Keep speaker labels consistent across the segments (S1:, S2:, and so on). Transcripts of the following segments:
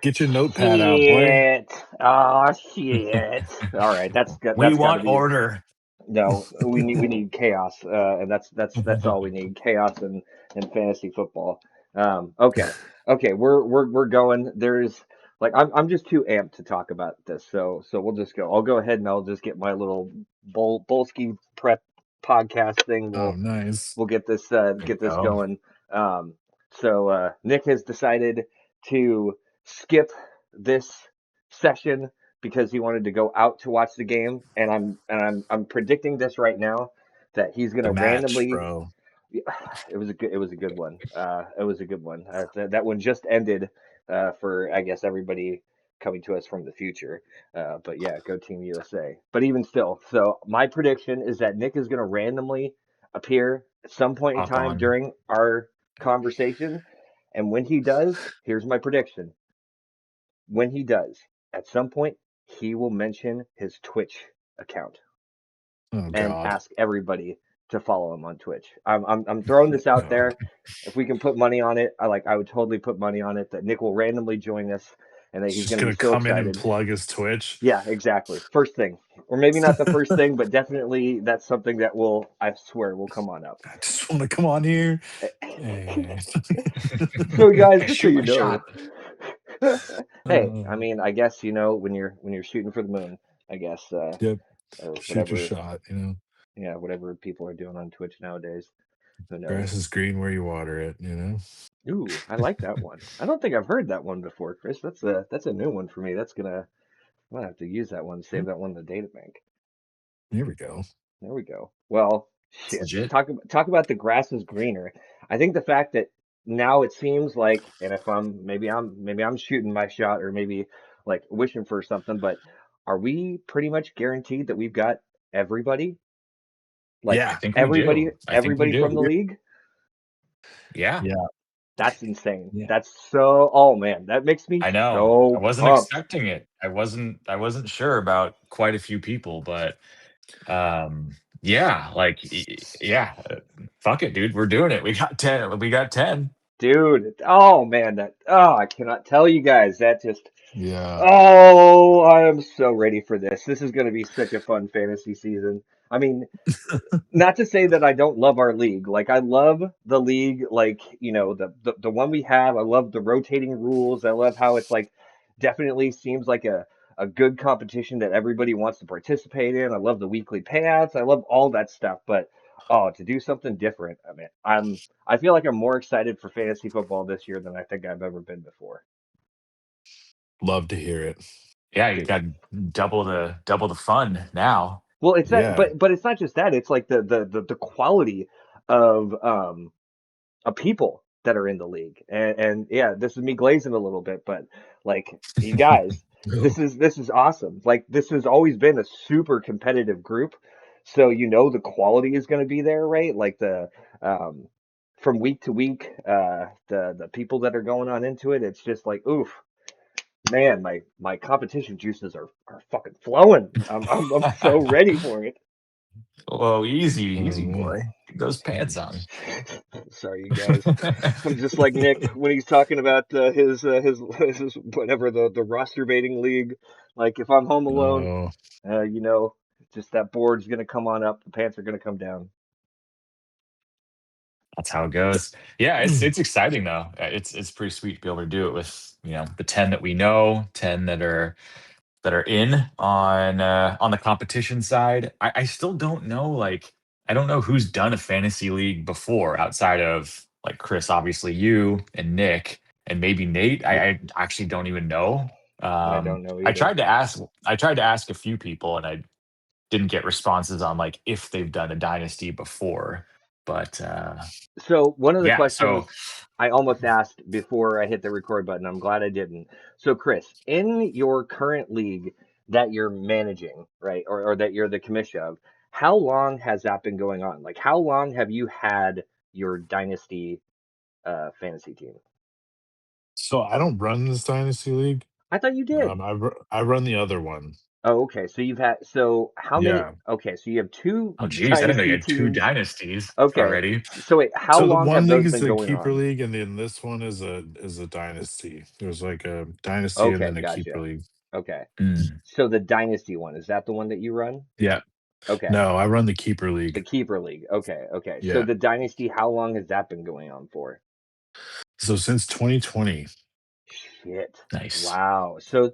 S1: Get your notepad out, boy.
S2: Shit. Oh shit. All right,
S3: We
S2: that's got to
S3: want
S2: be
S3: order.
S2: no. We need chaos, and that's all we need. Chaos and fantasy football. Okay, okay. We're going. There's like I'm just too amped to talk about this, so we'll just go. I'll go ahead and I'll just get my little Bolski prep podcast thing.
S1: Oh, nice.
S2: We'll
S3: There you
S2: get this
S3: go.
S2: going. Nick has decided to skip this session because he wanted to go out to watch the game, and I'm predicting this right now that he's
S1: The
S2: gonna
S1: match,
S2: randomly.
S1: bro.
S2: It was a good one. It was a good one. That one just ended for I guess everybody coming to us from the future. But yeah, go Team USA. But even still, so my prediction is that Nick is gonna randomly appear at some point in
S3: Hop
S2: time
S3: on.
S2: during our conversation, and when he does, here's my prediction. When he does, at some point, he will mention his Twitch account
S1: Oh
S2: and
S1: God.
S2: ask everybody to follow him on Twitch. I'm throwing this out
S1: Oh,
S2: there. If we can put money on it, I would totally put money on it that Nick will randomly join us and that
S1: he's
S2: he's
S1: just
S2: going to be
S1: gonna
S2: so
S1: come in and
S2: excited.
S1: plug his Twitch.
S2: Yeah, exactly. First thing. Or maybe not the first thing, but definitely that's something that will, I swear, will come on up.
S1: I just want to come on here. Eh.
S2: So guys, just so
S3: Shoot
S2: you
S3: my
S2: know.
S3: shot.
S2: Hey,
S1: Uh,
S2: I mean, I guess when you're shooting for the moon, I guess
S1: yep.
S2: or
S1: Shoot your
S2: whatever,
S1: shot. You know,
S2: yeah, whatever people are doing on Twitch nowadays. Who knows?
S1: grass is green where you water it. You know.
S2: Ooh, I like that one. I don't think I've heard that one before, Chris. That's a new one for me. I'm gonna have to use that one, save that one in the data bank.
S1: Here we go.
S2: There we go. Well,
S3: It's
S2: shit.
S3: legit.
S2: Talk about the grass is greener. I think the fact that now it seems like, and if maybe I'm shooting my shot or maybe like wishing for something, but are we pretty much guaranteed that we've got everybody? Like
S3: I
S1: Yeah.
S3: think we
S2: everybody,
S3: do. I think we
S2: everybody from
S3: do.
S2: the
S1: Yeah.
S2: league?
S3: Yeah.
S1: Yeah.
S2: That's insane.
S1: Yeah.
S2: That's so, oh man, that makes me
S3: I know. I
S2: so
S3: wasn't
S2: pumped.
S3: expecting it. I wasn't sure about quite a few people, but yeah, like yeah, fuck it, dude. We're doing it. We got 10. We got 10.
S2: Dude, oh man, I cannot tell you guys that just
S1: Yeah.
S2: oh, I am so ready for this. This is going to be such a fun fantasy season. I mean, not to say that I don't love our league. Like I love the league, like, the one we have. I love the rotating rules. I love how it's like definitely seems like a good competition that everybody wants to participate in. I love the weekly payouts. I love all that stuff, but oh, to do something different. I mean, I feel like I'm more excited for fantasy football this year than I think I've ever been before.
S1: Love to hear it.
S3: Yeah, you
S2: Dude.
S3: got double the fun now.
S2: Well, it's that,
S1: Yeah.
S2: but it's not just that. It's like the quality of people that are in the league, and yeah, this is me glazing a little bit, but like you guys,
S1: No.
S2: this is awesome. Like this has always been a super competitive group, so the quality is going to be there, right? Like the um from week to week, the people that are going on into it, it's just like oof. Man, my competition juices are fucking flowing. I'm so ready for it.
S3: Oh, easy, easy,
S1: Um,
S3: boy. Get those pants on.
S2: Sorry, you guys. I'm just like Nick when he's talking about his whatever the roster baiting league. Like if I'm home alone,
S1: oh,
S2: uh, you know, just that board's gonna come on up, the pants are gonna come down.
S3: That's how it goes. Yeah, it's exciting though. It's pretty sweet to be able to do it with the 10 that we know, 10 that are in on the competition side. I still don't know, like I don't know who's done a fantasy league before outside of like Chris, obviously you and Nick and maybe Nate.
S2: Yep.
S3: I actually don't even know.
S2: I don't know
S3: I
S2: either.
S3: tried to ask I tried to ask a few people and I didn't get responses on like if they've done a dynasty before. But
S2: So one of the
S3: yeah, so
S2: questions I almost asked before I hit the record button, I'm glad I didn't. So Chris, in your current league that you're managing, right, or that you're the commission of, how long has that been going on? Like how long have you had your dynasty fantasy team?
S1: so I don't run this dynasty league.
S2: I thought you did.
S1: I run the other one.
S2: Oh, okay. So you've had so how many?
S1: Yeah.
S2: Okay, so you have two
S3: Oh, geez, I didn't know you
S2: dynasty
S3: had two
S2: teams.
S3: dynasties
S2: Okay.
S3: already.
S2: So wait, how
S1: So the
S2: long have
S1: one league
S2: those
S1: is
S2: been
S1: the
S2: going
S1: keeper
S2: on?
S1: league, and then this one is a dynasty. There's like a dynasty and
S2: Okay,
S1: then a keeper
S2: gotcha.
S1: league.
S2: Okay.
S3: Mm,
S2: So the dynasty one, is that the one that you run?
S1: Yeah.
S2: Okay.
S1: No, I run the keeper
S2: The
S1: league.
S2: keeper league. Okay, okay. So
S1: Yeah.
S2: the dynasty, how long has that been going on for?
S1: So since 2020.
S2: Shit.
S3: nice.
S2: Wow. So at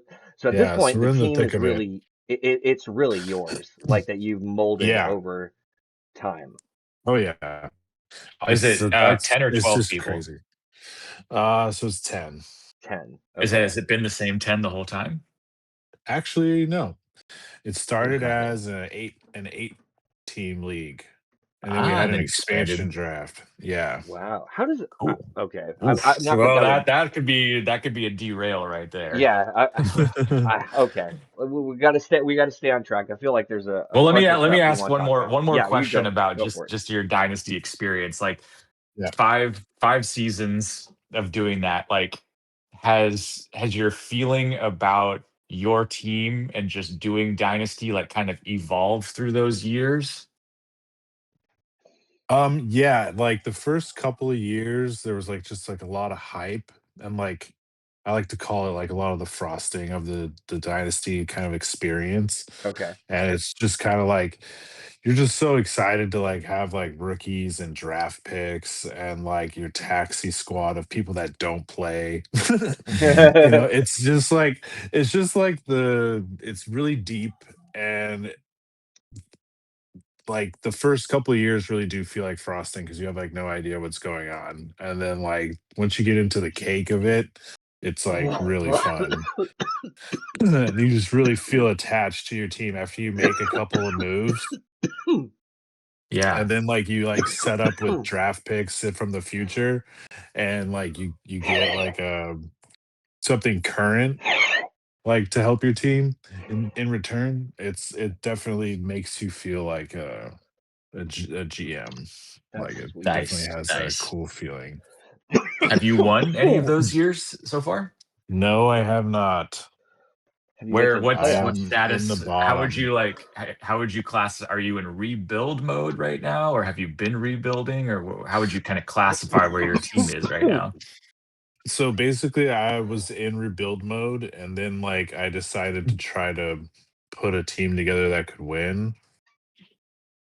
S2: this
S1: Yeah. So
S2: point, the
S1: we're in the
S2: team
S1: thick
S2: is
S1: of it.
S2: really it's really yours, like that you've molded
S1: Yeah.
S2: over time.
S1: Oh yeah.
S3: Is
S1: It's
S3: it
S1: that's
S3: 10 or
S1: it's
S3: 12
S1: just
S3: people?
S1: crazy. So it's 10.
S2: 10.
S3: Is it
S2: Okay.
S3: has it been the same 10 the whole time?
S1: Actually, no. It started
S3: Okay.
S1: as an 8 team league, and then we
S3: Ah,
S1: had
S3: and
S1: an
S3: then
S1: expansion
S3: expanded.
S1: draft. Yeah.
S2: Wow. How does it
S3: Cool.
S2: okay. I'm
S3: Oof.
S2: not
S3: Well,
S2: gonna
S3: that could be a derail right there.
S2: yeah, okay. We got to stay on track. I feel like there's a
S3: Well, let me
S2: bunch of
S3: let me
S2: stuff we
S3: ask
S2: want to
S3: one
S2: talk
S3: more
S2: about.
S3: one more
S2: Yeah, you
S3: question about
S2: go for it.
S3: just your dynasty experience. Like
S1: Yeah.
S3: five seasons of doing that, like has your feeling about your team and just doing dynasty like kind of evolved through those years?
S1: Yeah, like the first couple of years, there was like just like a lot of hype and like I like to call it like a lot of the frosting of the dynasty kind of experience.
S2: Okay.
S1: And it's just kind of like you're just so excited to like have like rookies and draft picks and like your taxi squad of people that don't play. It's just like it's really deep and like the first couple of years really do feel like frosting because you have like no idea what's going on. And then like once you get into the cake of it, it's like really fun. And you just really feel attached to your team after you make a couple of moves.
S3: Yeah.
S1: And then like you like set up with draft picks from the future and like you get like something current like to help your team in return. It definitely makes you feel like a GM.
S2: That's
S1: Like it
S2: sweet.
S1: definitely
S3: Nice.
S1: has that
S3: Nice.
S1: cool feeling.
S3: Have you won any of those years so far?
S1: No, I have not.
S2: Have you been
S3: Where
S2: to the
S1: I
S3: what
S2: playoffs?
S1: am in the
S3: status? How would
S1: bottom.
S3: you how would you class? Are you in rebuild mode right now, or have you been rebuilding, or how would you kind of classify where your team is right now?
S1: So basically I was in rebuild mode and then like I decided to try to put a team together that could win.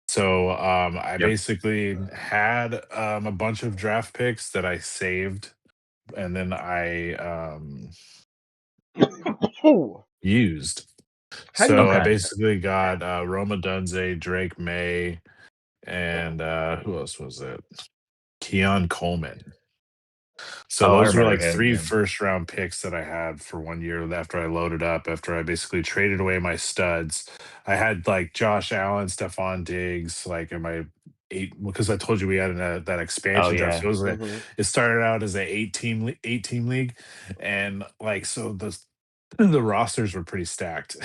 S1: So I
S3: Yep.
S1: basically had a bunch of draft picks that I saved and then I used.
S2: How do you
S1: So I
S3: Okay.
S1: basically got Roma Dunze, Drake May, and who else was it? Keon Coleman. So
S3: Oh, I
S1: those were
S3: remember
S1: like
S3: him.
S1: three
S3: Yeah.
S1: first round picks that I had for 1 year after I loaded up, after I basically traded away my studs. I had like Josh Allen, Stephon Diggs, like in my eight because I told you we had that
S3: Oh
S1: expansion draft.
S3: yeah.
S1: So
S2: hmm
S1: it started out as a 8 team league. And like so the rosters were pretty stacked.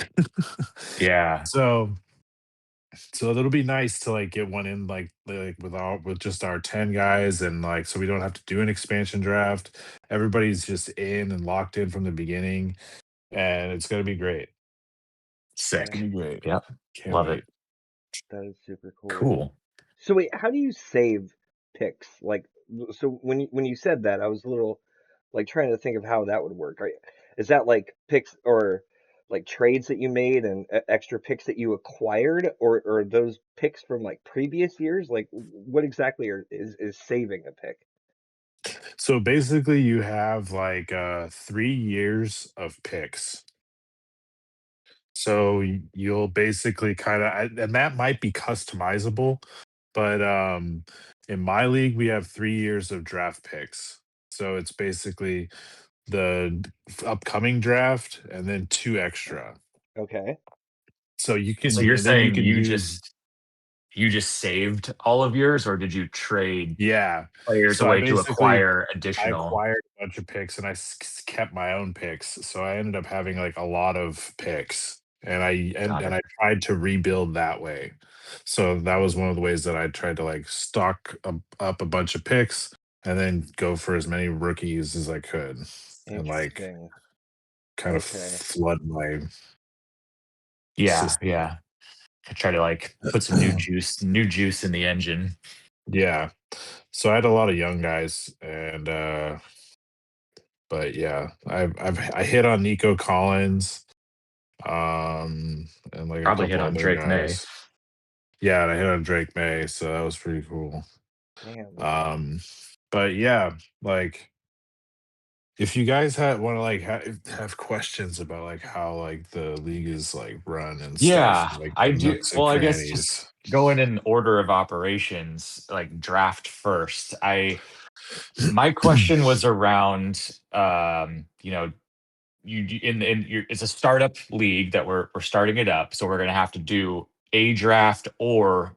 S3: Yeah.
S1: So it'll be nice to like get one in like with just our 10 guys and like so we don't have to do an expansion draft. Everybody's just in and locked in from the beginning and it's gonna be great. It's
S2: Yeah,
S3: Sick.
S1: gonna be great.
S3: Yep.
S1: Can't
S3: Love it.
S1: wait.
S2: that is super cool.
S3: Cool.
S2: So wait, how do you save picks? Like, so when you said that, I was a little like trying to think of how that would work. Is that like picks or like trades that you made and extra picks that you acquired, or those picks from like previous years? Like, what exactly is saving a pick?
S1: So basically you have like 3 years of picks. So you'll basically kind of and that might be customizable, but in my league we have 3 years of draft picks. So it's basically the upcoming draft and then two extra.
S2: Okay.
S1: So you
S3: So
S1: can
S3: you're
S1: and then you
S3: saying
S1: can use
S3: you just saved all of yours, or did you trade
S1: yeah.
S3: players
S1: So I
S3: away to
S1: basically
S3: acquire
S1: I
S3: additional?
S1: acquired a bunch of picks and kept my own picks. So I ended up having like a lot of picks and
S3: Got
S1: and
S3: it.
S1: I tried to rebuild that way. So that was one of the ways that I tried to like stock up a bunch of picks and then go for as many rookies as I could and like
S2: Interesting.
S1: kind of
S2: Okay.
S1: flood my
S3: Yeah,
S1: system.
S3: yeah. I try to like put some new juice in the engine.
S1: Yeah. So I had a lot of young guys, and but yeah, I hit on Nico Collins, and like a
S3: Probably hit
S1: couple
S3: on
S1: other
S3: Drake May.
S1: guys. Yeah, and I hit on Drake May, so that was pretty cool.
S2: Damn, okay.
S1: Um, but yeah, like if you guys want to like have questions about like how like the league is like run and stuff,
S3: Yeah,
S1: like
S3: I
S1: the
S3: do.
S1: nooks and
S3: Well, I guess just
S1: crannies.
S3: going in order of operations, like draft first. I My question was around in your it's a startup league that we're starting it up, so we're going to have to do a draft or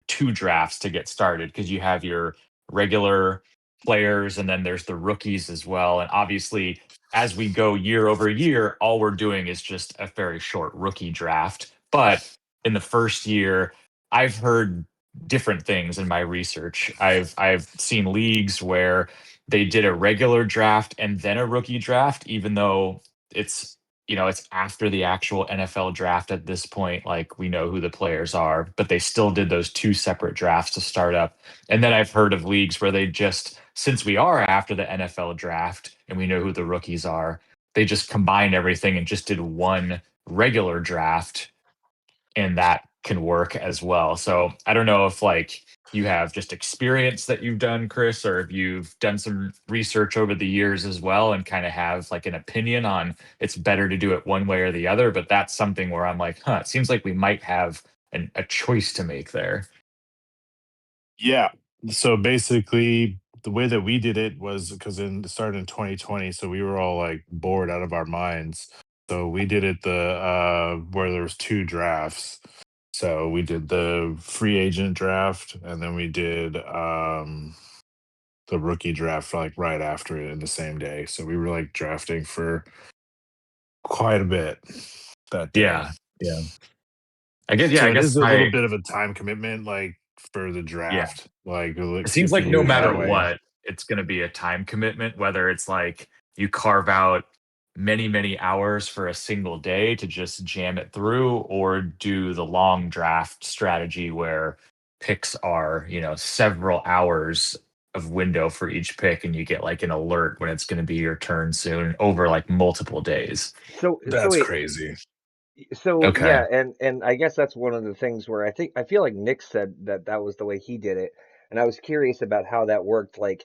S3: two drafts to get started because you have your regular players and then there's the rookies as well. And obviously, as we go year over year, all we're doing is just a very short rookie draft. But in the first year, I've heard different things in my research. I've seen leagues where they did a regular draft and then a rookie draft, even though it's it's after the actual NFL draft at this point. Like we know who the players are, but they still did those two separate drafts to start up. And then I've heard of leagues where they just, since we are after the NFL draft and we know who the rookies are, they just combined everything and just did one regular draft, and that can work as well. So I don't know if like you have just experience that you've done, Chris, or if you've done some research over the years as well and kind of have like an opinion on it's better to do it one way or the other. But that's something where I'm like, huh, it seems like we might have a choice to make there.
S1: Yeah. So basically, the way that we did it was because it started in 2020, so we were all like bored out of our minds. So we did it the where there was two drafts. So we did the free agent draft, and then we did the rookie draft like right after it in the same day. So we were like drafting for quite a bit that day.
S3: Yeah. Yeah. I guess, yeah,
S1: So
S3: I
S1: it
S3: guess
S1: is a little
S3: my,
S1: bit of a time commitment, like for the
S3: yeah.
S1: draft, like
S3: It seems
S1: if
S3: like
S1: you
S3: no
S1: do it
S3: matter
S1: that way.
S3: what, it's going to be a time commitment, whether it's like you carve out many, many hours for a single day to just jam it through, or do the long draft strategy where picks are, several hours of window for each pick and you get like an alert when it's going to be your turn soon over like multiple days.
S2: So
S1: That's
S2: wait,
S1: crazy.
S2: so
S3: Okay.
S2: yeah, and I guess that's one of the things where I feel like Nick said that that was the way he did it, and I was curious about how that worked. Like,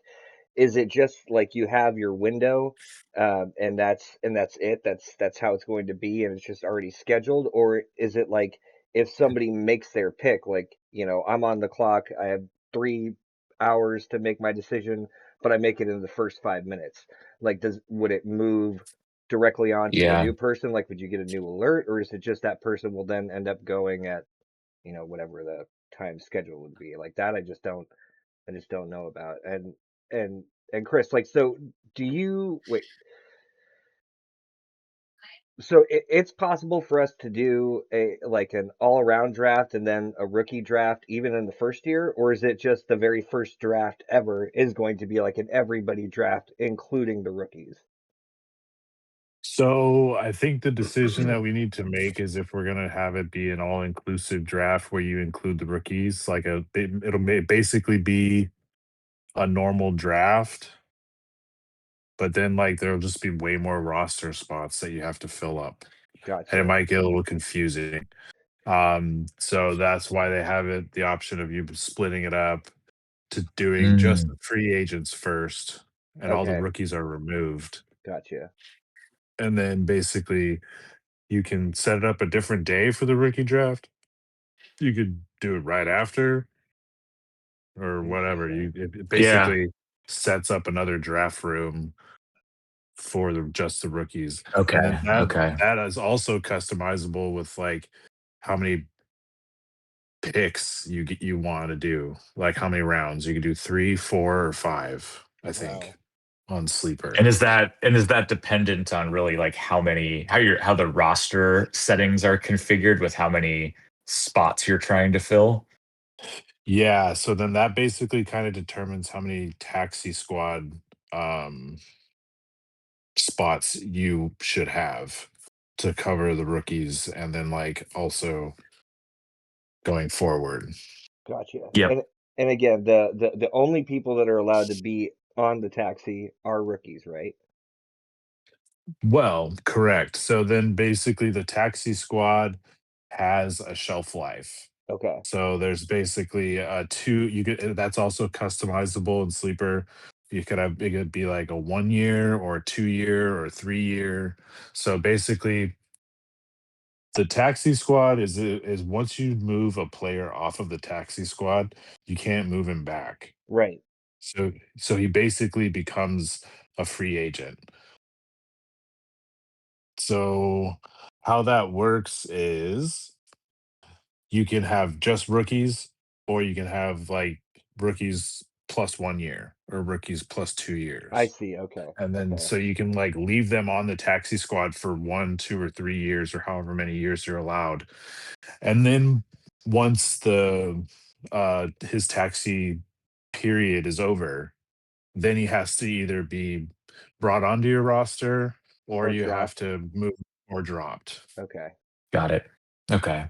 S2: is it just like you have your window, and that's it? That's how it's going to be, and it's just already scheduled, or is it like if somebody makes their pick, like I'm on the clock, I have 3 hours to make my decision, but I make it in the first 5 minutes. Like, would it move directly on to a
S3: Yeah.
S2: new person? Like, would you get a new alert, or is it just that person will then end up going at whatever the time schedule would be? Like that, I just don't know about. And and Chris, like, so do you wait? So it's possible for us to do a like an all around draft and then a rookie draft even in the first year, or is it just the very first draft ever is going to be like an everybody draft, including the rookies?
S1: So I think the decision that we need to make is if we're gonna have it be an all-inclusive draft where you include the rookies, like basically be a normal draft, but then like there'll just be way more roster spots that you have to fill up, and it
S2: Gotcha.
S1: might get a little confusing. So that's why they have it the option of you splitting it up to doing just
S3: Mm,
S1: the free agents first, and all the
S2: Okay.
S1: rookies are removed,
S2: Gotcha.
S1: and then basically you can set it up a different day for the rookie draft. You could do it right after or whatever.
S2: Interesting.
S1: It
S3: yeah.
S1: basically sets up another draft room for just the rookies, and
S3: Okay.
S1: then that
S3: Okay.
S1: that is also customizable with like how many picks you want to do, like how many rounds you can do, 3, 4, or 5. I think
S2: Wow.
S1: on
S3: And
S1: sleeper.
S3: is that dependent on really like how the roster settings are configured with how many spots you're trying to fill?
S1: Yeah, so then that basically kind of determines how many taxi squad um spots you should have. to cover the rookies, and then like also going forward.
S2: Gotcha.
S3: Yep.
S2: And again, the only people that are allowed to be on the taxi are rookies, right?
S1: Well, correct. So then basically the taxi squad has a shelf life.
S2: Okay.
S1: So there's basically two you could that's also customizable in sleeper. You could have it could be like a 1 year or a 2 year or a 3 year. So basically the taxi squad is once you move a player off of the taxi squad, you can't move him back.
S2: Right.
S1: So he basically becomes a free agent. So how that works is you can have just rookies, or you can have like rookies plus 1 year or rookies plus two
S2: I
S1: years.
S2: see. Okay.
S1: And then
S2: Okay.
S1: so you can like leave them on the taxi squad for 1, 2, or 3 years or however many years you're allowed. And then once the his taxi period is over, then he has to either be brought onto your roster or
S2: Or
S1: you have
S2: dropped.
S1: to move or dropped.
S2: Okay.
S3: Got it. Okay.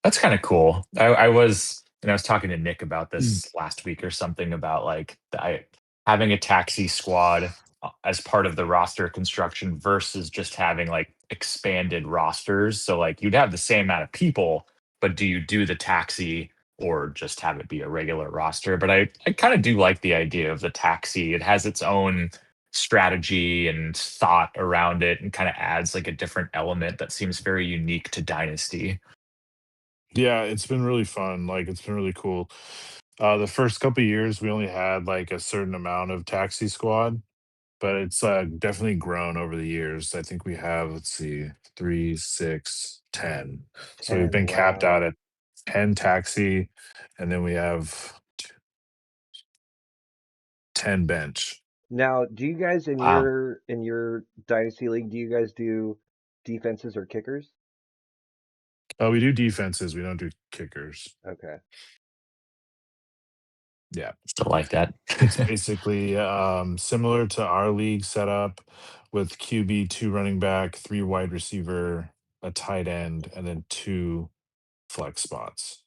S3: That's kind of cool. I was talking to Nick about this last week or something about like having a taxi squad as part of the roster construction versus just having like expanded rosters. So like you'd have the same amount of people, but do you do the taxi or just have it be a regular roster? But I kind of do like the idea of the taxi. It has its own strategy and thought around it and kind of adds like a different element that seems very unique to Dynasty.
S1: Yeah, it's been really fun. Like it's been really cool. The first couple years we only had like a certain amount of taxi squad, but it's definitely grown over the years. I think we have, let's see, 3, 6, 10. So we've
S2: 10.
S1: been capped out
S2: Wow.
S1: at 10 taxi, and then we have 10 bench.
S2: Now, do you guys
S3: Wow.
S2: in your Dynasty League, do you guys do defenses or kickers?
S1: Oh, we do defenses. We don't do kickers.
S2: Okay.
S1: Yeah.
S3: Still like that.
S1: It's basically similar to our league setup with QB, two running back, three wide receiver, a tight end, and then two flex spots,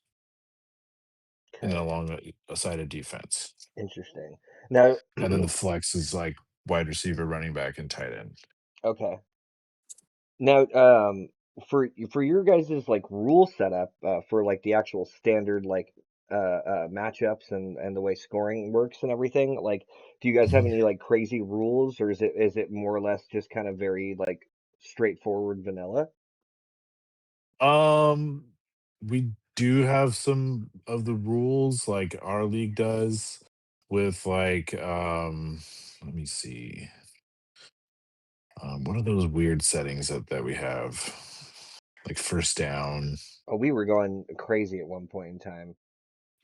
S1: and then
S2: Okay.
S1: along a side of defense.
S2: Interesting. Now,
S1: And then the flex is like wide receiver, running back, and tight end.
S2: okay. Now, for your guys' like rule setup for like the actual standard like matchups and the way scoring works and everything, like, do you guys have
S1: Mhm.
S2: any like crazy rules, or is it more or less just kind of very like straightforward vanilla?
S1: Um, we do have some of the rules like our league does with like let me see. What are those weird settings that we have? Like first down.
S2: Oh, we were going crazy at one point in time.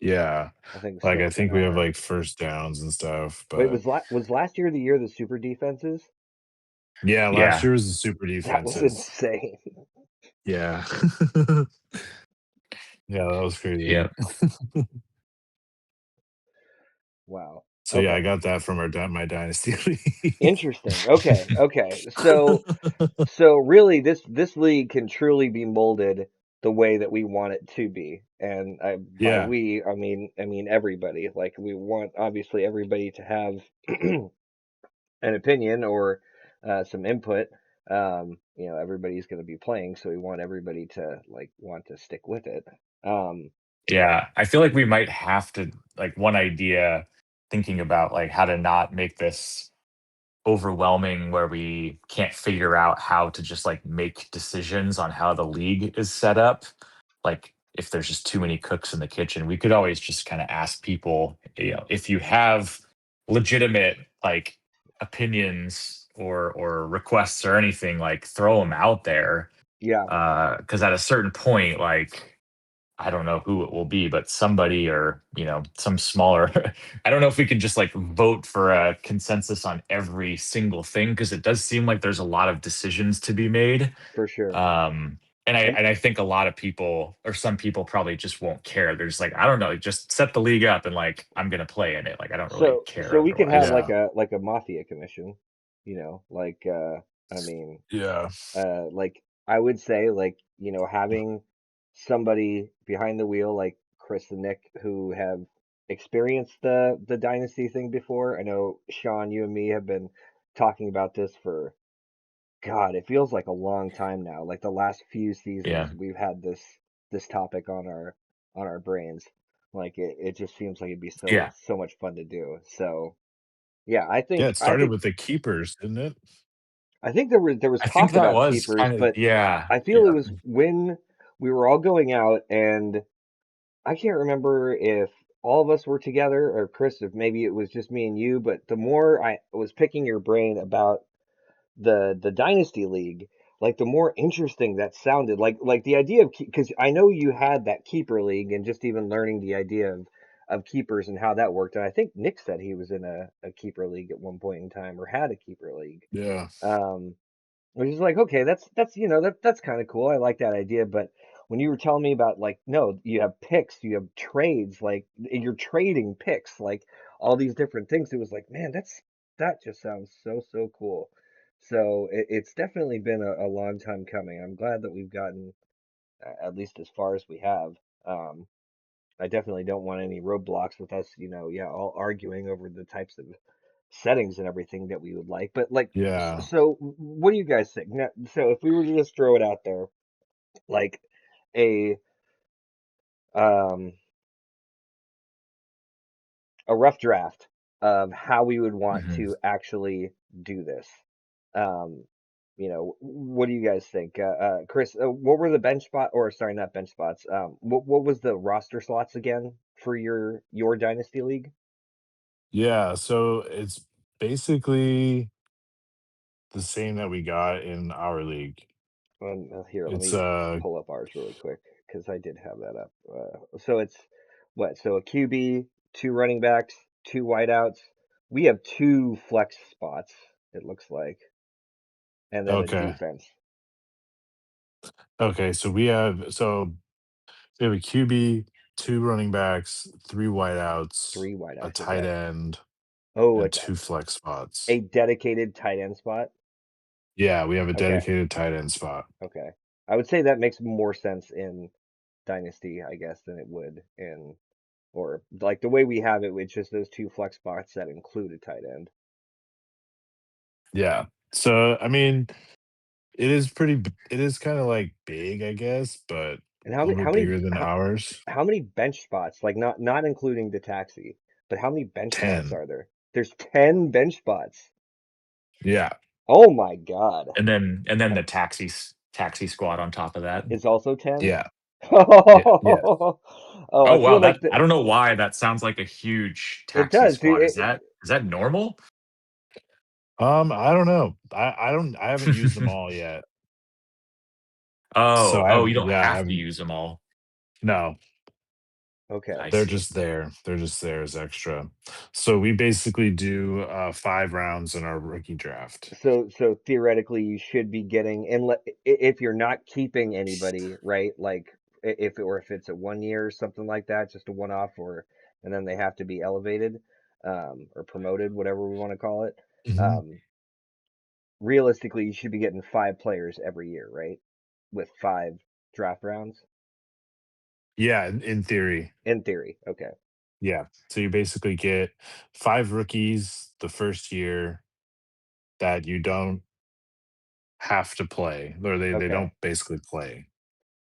S1: Yeah.
S2: I think
S1: Like I
S2: Stoke and
S1: think we have
S2: I.
S1: like first downs and stuff.
S2: Wait,
S1: But
S2: was last year the year of the super defenses?
S1: yeah, last
S3: Yeah.
S1: year was the super
S2: That was
S1: defenses.
S2: insane.
S1: Yeah. Yeah, that was crazy.
S3: Yeah.
S2: Wow.
S1: So yeah, I
S2: Okay.
S1: got that from my dynasty league.
S2: Interesting. Okay. Okay. So really this league can truly be molded the way that we want it to be. And by
S1: Yeah.
S2: we, I mean everybody. Like we want obviously everybody to have an opinion or some input. You know, everybody's going to be playing, so we want everybody to like want to stick with it. Um,
S3: Yeah. I feel like we might have to like one idea thinking about like how to not make this overwhelming where we can't figure out how to just like make decisions on how the league is set up. Like if there's just too many cooks in the kitchen, we could always just kind of ask people, if you have legitimate like opinions or requests or anything, like throw them out there.
S2: yeah,
S3: Because at a certain point, like I don't know who it will be, but somebody or, some smaller. I don't know if we can just like vote for a consensus on every single thing because it does seem like there's a lot of decisions to be made.
S2: for sure.
S3: Um, and I
S2: And
S3: and I think a lot of people or some people probably just won't care. They're just like, I don't know, just set the league up and like I'm gonna play in it. Like I don't really care
S2: so we could have
S3: otherwise.
S1: Yeah.
S2: like a mafia commission, you know, like I mean
S1: Yeah.
S2: like I would say, like, having somebody behind the wheel like Chris and Nick who have experienced the dynasty thing before. I know Sean, you and me have been talking about this for God, it feels like a long time now. Like the last few
S3: Yeah.
S2: seasons we've had this topic on our brains. Like it just seems like it'd be
S3: Yeah.
S2: so much fun to do. So yeah, I
S1: Yeah,
S2: think
S1: it
S2: I
S1: started
S2: think
S1: with the keepers, didn't it?
S2: I think there was
S3: I think
S2: talk
S3: that
S2: about
S3: was
S2: keepers,
S3: kind of,
S2: but
S3: yeah.
S2: I feel it
S3: Yeah.
S2: was when we were all going out, and I can't remember if all of us were together or Chris, if maybe it was just me and you, but the more I was picking your brain about the Dynasty League, like the more interesting that sounded. Like the idea of because I know you had that keeper league, and just even learning the idea of keepers and how that worked. And I think Nick said he was in a keeper league at one point in time, or had a keeper league.
S1: Yeah.
S2: Um, which is like, okay, that's that's kind of cool. I like that idea, but when you were telling me about, like, no, you have picks, you have trades, like you're trading picks, like all these different things, it was like, man, that just sounds so cool. So it's definitely been a long time coming. I'm glad that we've gotten at least as far as we have. Um, I definitely don't want any roadblocks with us, yeah, all arguing over the types of settings and everything that we would like. But like,
S1: Yeah.
S2: so what do you guys think? Now, so if we were to just throw it out there, like a um a rough draft of how we would want
S3: Hmm.
S2: to actually do this. Um, what do you guys think? Chris, what were the bench spot, or sorry, not bench spots. What was the roster slots again for your dynasty league?
S1: Yeah, so it's basically the same that we got in our league.
S2: Here, let
S1: It's
S2: me pull up ours really quick because I did have that up. So it's what? So a QB, two running backs, two wideouts. We have two flex spots, it looks like, and then a
S1: okay.
S2: defense.
S1: Okay, so we have a QB, two running backs, three wideouts,
S2: Three
S1: a
S2: wideouts.
S1: tight
S2: Okay.
S1: end,
S2: Oh,
S1: and two flex
S2: a
S1: spots.
S2: dedicated tight end spot.
S1: Yeah, we have a
S2: Okay.
S1: dedicated tight end spot.
S2: Okay. I would say that makes more sense in Dynasty, I guess, than it would in, or like the way we have it, it's just those two flex spots that include a tight end.
S1: Yeah. So, I mean, it is kind of like big, I guess, but
S2: And
S1: a little bit bigger than ours.
S2: how many bench spots, like not including the taxi, but how many bench spots
S1: 10.
S2: are there? There's 10 bench spots.
S1: Yeah.
S2: Oh my God.
S3: And then the taxi squad on top of that.
S2: It's also 10?
S1: Yeah. Yeah. Yeah.
S2: Oh, I
S3: Oh wow,
S2: feel like
S3: that I don't know why that sounds like a huge
S2: it
S3: taxi
S2: does, dude.
S3: squad. Is that normal?
S1: I don't know. I haven't used them all yet. So
S3: Oh,
S1: I
S3: oh,
S1: have
S3: you don't
S1: yeah, I
S3: have to
S1: haven't
S3: use them all.
S1: no.
S2: Okay.
S3: I
S1: They're
S3: see.
S1: just there. They're just there as extra. So we basically do 5 rounds in our rookie draft.
S2: So theoretically, you should be getting, if you're not keeping anybody, right? Like if it's a 1 year or something like that, just a one off, or and then they have to be elevated, or promoted, whatever we want to call it.
S1: Mhm.
S2: Um, Realistically, you should be getting 5 players every year, right? With 5 draft rounds,
S1: Yeah, in theory.
S2: in theory. Okay.
S1: Yeah. So you basically get 5 rookies the first year that you don't have to play, or they
S2: Okay.
S1: don't basically play.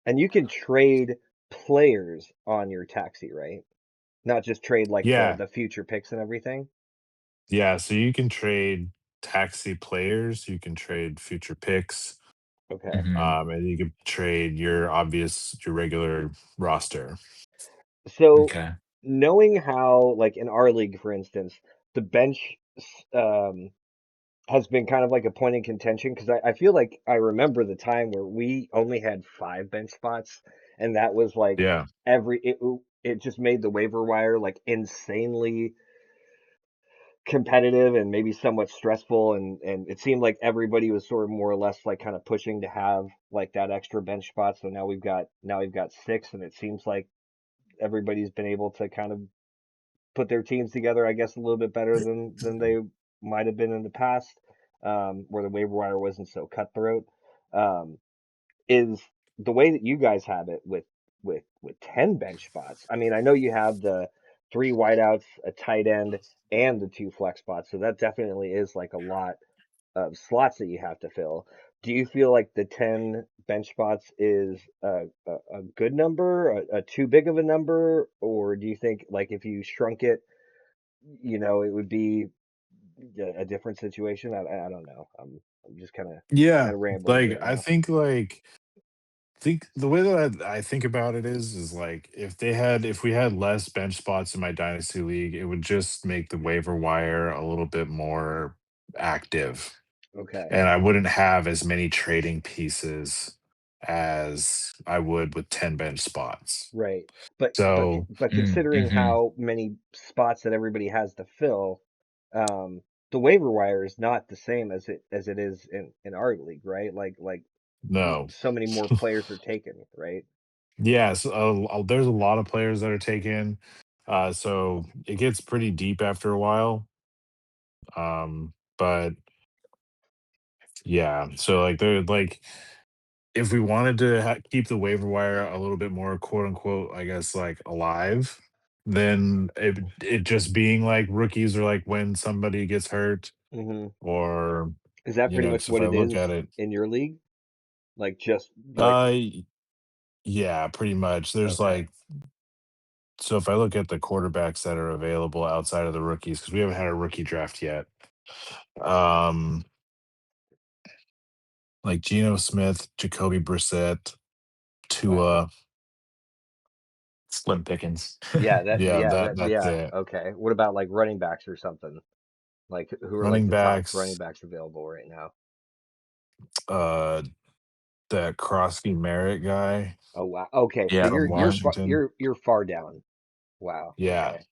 S2: And you can trade players on your taxi, right? Not just trade like
S1: Yeah.
S2: the future picks and everything.
S1: Yeah, so you can trade taxi players, you can trade future picks,
S2: Okay.
S3: Hmm.
S1: and you can trade your regular roster.
S2: So
S3: Okay.
S2: knowing how, like in our league, for instance, the bench um, has been kind of like a point in contention because I feel like I remember the time where we only had 5 bench spots, and that was like
S1: Yeah.
S2: it just made the waiver wire like insanely competitive and maybe somewhat stressful, and it seemed like everybody was sort of more or less like kind of pushing to have like that extra bench spot. So now we've got 6, and it seems like everybody's been able to kind of put their teams together, I guess, a little bit better than they might have been in the past, where the waiver wire wasn't so cutthroat. Um, is the way that you guys have it with 10 bench spots. I mean, I know you have the three wideouts, a tight end, and the two flex spots, so that definitely is like a lot of slots that you have to fill. Do you feel like the 10 bench spots is a good number, a too big of a number, or do you think like if you shrunk it, it would be a different situation? I don't know. I'm just
S1: Yeah,
S2: kind of rambling
S1: like
S2: here
S1: I
S2: now.
S1: think like think the way that I think about it is like if we had less bench spots in my dynasty league, it would just make the waiver wire a little bit more active,
S2: Okay.
S1: and I wouldn't have as many trading pieces as I would with 10 bench spots.
S2: Right. But
S1: So
S2: but considering
S3: Mm-hmm.
S2: how many spots that everybody has to fill, um, the waiver wire is not the same as it is in our league, right? Like
S1: no.
S2: so many more players are taken, right?
S1: Yes, there's a lot of players that are taken, so it gets pretty deep after a while. But yeah, so like they're like if we wanted to keep the waiver wire a little bit more quote unquote, I guess like alive, then it just being like rookies or like when somebody gets hurt
S2: Hmm.
S1: or
S2: Is that pretty much
S1: 'cause if
S2: what
S1: I
S2: it
S1: look
S2: is
S1: at it,
S2: in your league? Like just like
S1: uh, yeah, pretty much. There's
S2: okay.
S1: like so if I look at the quarterbacks that are available outside of the rookies, because we haven't had a rookie draft yet, um, like Geno Smith, Jacoby Brissett,
S2: Wow.
S1: Tua,
S3: Slim pickings.
S1: that's
S2: Yeah.
S1: it.
S2: Okay. What about like running backs or something? Like who are like
S1: Running
S2: the top running
S1: backs,
S2: backs available right now?
S1: uh, that Krosky Merritt guy
S2: Oh wow. Okay, so
S3: Yeah.
S1: from Washington.
S2: you're far down. Wow.
S1: Yeah,
S2: Okay.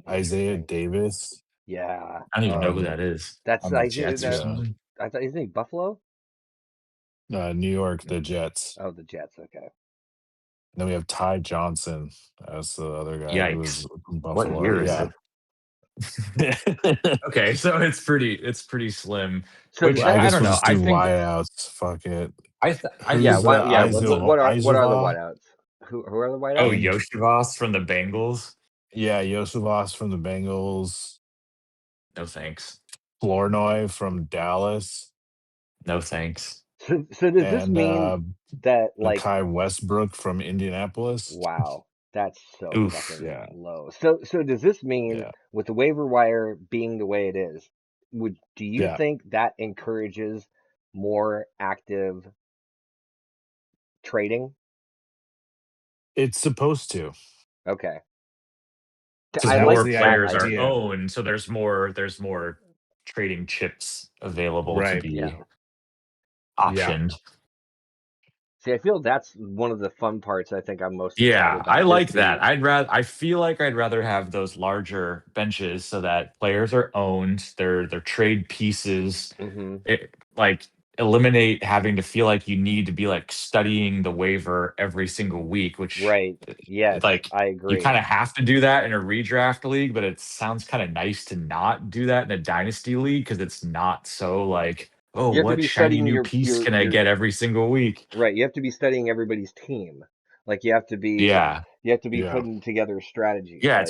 S1: Isaiah
S2: Interesting.
S1: Davis.
S2: Yeah.
S3: I don't even know who
S1: Um,
S3: that is.
S2: That's
S3: On the
S2: Isaiah.
S3: Jets or
S2: That
S1: yeah,
S3: something.
S2: I thought isn't he Buffalo?
S1: New York, the Jets.
S2: Oh, the Jets. Okay.
S1: Then we have Ty Johnson as the other guy who was
S3: Yikes.
S1: from
S3: What
S1: Buffalo.
S3: year is
S1: Yeah,
S3: it? Okay, so it's pretty slim.
S2: So
S3: Which
S1: I
S3: I
S2: Jeff.
S1: guess
S3: don't
S1: we'll
S3: know.
S1: just
S3: I
S1: do
S3: think
S1: wideouts. Fuck it.
S2: Yeah.
S1: Who's
S2: Why? Yeah. What are the
S1: Isilva?
S2: wideouts? Who are the
S3: oh,
S2: wideouts?
S1: And
S3: Yoshivas from the Bengals.
S1: yeah, Yosivas from the Bengals,
S3: No thanks.
S1: Flournoy from Dallas,
S3: No thanks.
S2: So does this
S1: and
S2: mean that like
S1: Nakai Westbrook from Indianapolis.
S2: wow, that's so
S3: Oof.
S2: fucking
S1: Yeah,
S2: low. So does this mean
S1: yeah,
S2: with the waiver wire being the way it is, do you
S1: yeah.
S2: think that encourages more active trading?
S1: It's supposed to,
S2: Okay.
S3: Because
S2: I
S1: that was
S2: like
S3: more
S1: the
S2: that
S3: players are
S2: idea.
S1: idea.
S3: owned, so there's more trading chips available to
S1: Right.
S2: Yeah.
S3: be
S1: Yeah.
S3: optioned.
S2: See, I feel that's one of the fun parts I think I'm most excited
S3: Yeah, I
S2: about. Just
S3: like
S2: the
S3: that. I feel like I'd rather have those larger benches so that players are owned, they're trade pieces.
S2: hmm
S3: Like eliminate having to feel like you need to be like studying the waiver every single week, which
S2: right. Yes,
S3: like
S2: I
S3: you
S2: agree.
S3: kind of have to do that in a redraft league, but it sounds kind of nice to not do that in a dynasty league because it's not so like, oh,
S2: You have to
S3: what
S2: be
S3: shiny
S2: studying
S3: new
S2: your
S3: piece
S2: your
S3: can I
S2: your
S3: get every single week?
S2: right. You have to be studying everybody's team. Like
S3: Yeah.
S2: you have to be
S1: Yeah.
S2: putting together strategies.
S3: Yeah,
S2: Like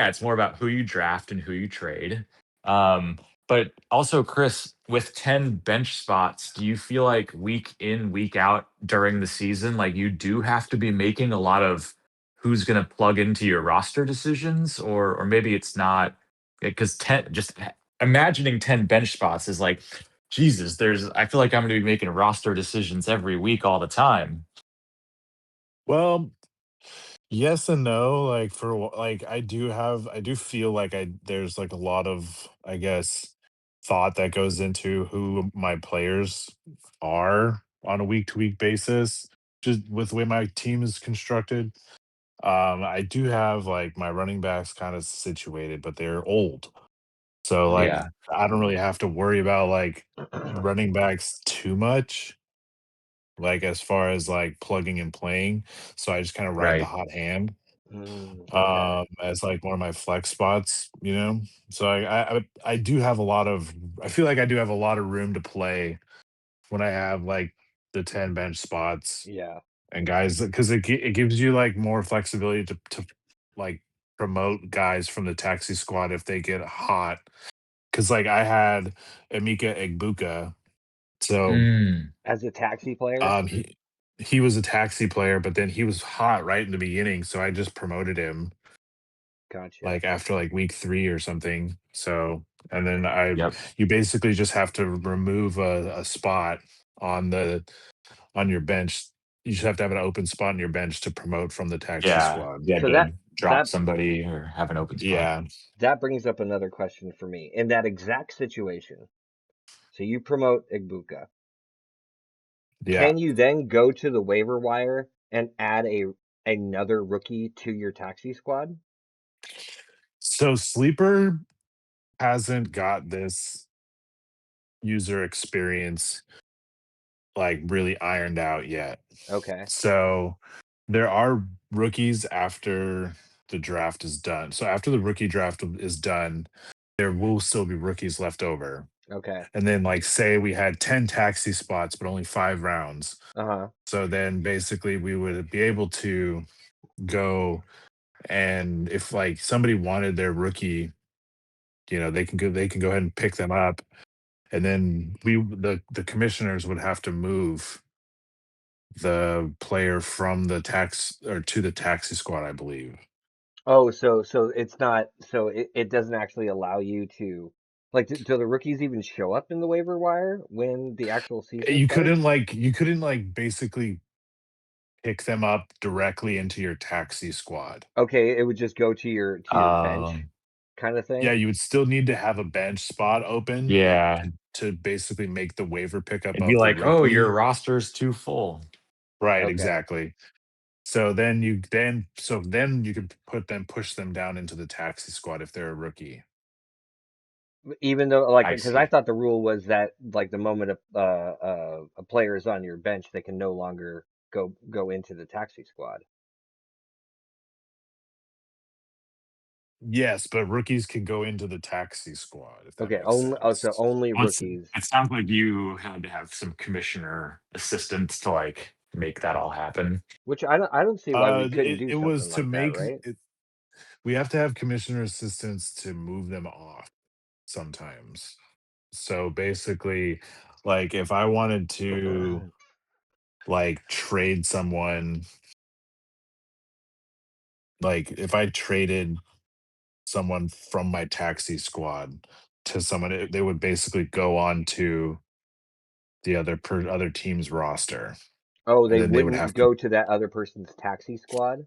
S3: it's more about who you draft and who you trade. Um, but also, Chris, with 10 bench spots, do you feel like week in, week out during the season, like you do have to be making a lot of who's going to plug into your roster decisions, or maybe it's not because 10 imagining 10 bench spots is like Jesus, I feel like I'm going to be making roster decisions every week all the time.
S1: Well, yes and no. Like like I do feel like there's like a lot of I guess thought that goes into who my players are on a week to week basis, just with the way my team is constructed. I do have like my running backs kind of situated, but they're old. So like
S3: Yeah,
S1: I don't really have to worry about like running backs too much, like as far as like plugging and playing. So I just kind of ride the
S3: right.
S1: hot hand
S2: okay.
S1: as like one of my flex spots, you know. So I do have a lot of I feel like I do have a lot of room to play when I have like the 10 bench spots
S2: Yeah.
S1: and guys because it gives you like more flexibility to like promote guys from the taxi squad if they get hot. Because like I had Emeka Egbuka, so
S3: Mm,
S2: As a taxi player?
S1: he was a taxi player, but then he was hot right in the beginning, so I just promoted him
S2: Gotcha.
S1: like after like week 3 or something. So and then I
S3: yep.
S1: you basically just have to remove a spot on the on your bench. You just have to have an open spot on your bench to promote from the taxi
S3: Yeah.
S1: squad.
S3: You had
S2: So
S3: to
S2: that
S3: drop
S2: that
S3: somebody or have an open spot.
S1: Yeah,
S2: that brings up another question for me. In that exact situation, so you promote Igbuka.
S1: yeah.
S2: Can you then go to the waiver wire and add another rookie to your taxi squad?
S1: So Sleeper hasn't got this user experience like really ironed out yet.
S2: Okay.
S1: So there are rookies after the draft is done. So after the rookie draft is done, there will still be rookies left over.
S2: Okay.
S1: And then like say we had 10 taxi spots but only 5 rounds.
S2: Uh-huh.
S1: So then basically we would be able to go and if like somebody wanted their rookie, they can go ahead and pick them up. And then the commissioners would have to move the player from the tax or to the taxi squad, I believe.
S2: Oh, so it's not so it doesn't actually allow you to like do the rookies even show up in the waiver wire when the actual season starts?
S1: You couldn't like basically pick them up directly into your taxi squad.
S2: Okay, it would just go to your bench
S3: Um,
S2: kind of
S1: Yeah,
S2: thing.
S1: you would still need to have a bench spot open
S3: yeah.
S1: to basically make the waiver pickup
S3: It'd be
S1: of the
S3: like, oh, your
S1: rookie.
S3: roster's too full.
S1: Right,
S2: Okay.
S1: exactly. So then you could push them down into the taxi squad if they're a rookie.
S2: Even though, like,
S3: I
S2: because I
S3: see.
S2: thought the rule was that, like, the moment a player is on your bench, they can no longer go into the taxi squad.
S1: Yes, but rookies can go into the taxi squad if that
S2: Okay,
S1: makes
S2: only so
S1: sense.
S2: only
S3: Well,
S2: rookies.
S3: it sounds like you had to have some commissioner assistance to like make that all happen.
S2: Which I don't see why we couldn't do
S1: It was
S2: something
S1: to
S2: like that,
S1: make
S2: right?
S1: it, we have to have commissioner assistance to move them off sometimes. So basically, like if I wanted to like trade someone, like if I traded someone from my taxi squad to someone, they would basically go on to the other team's roster,
S2: Oh,
S1: and
S2: they
S1: then they would
S2: wouldn't
S1: have to
S2: go to that other person's taxi squad?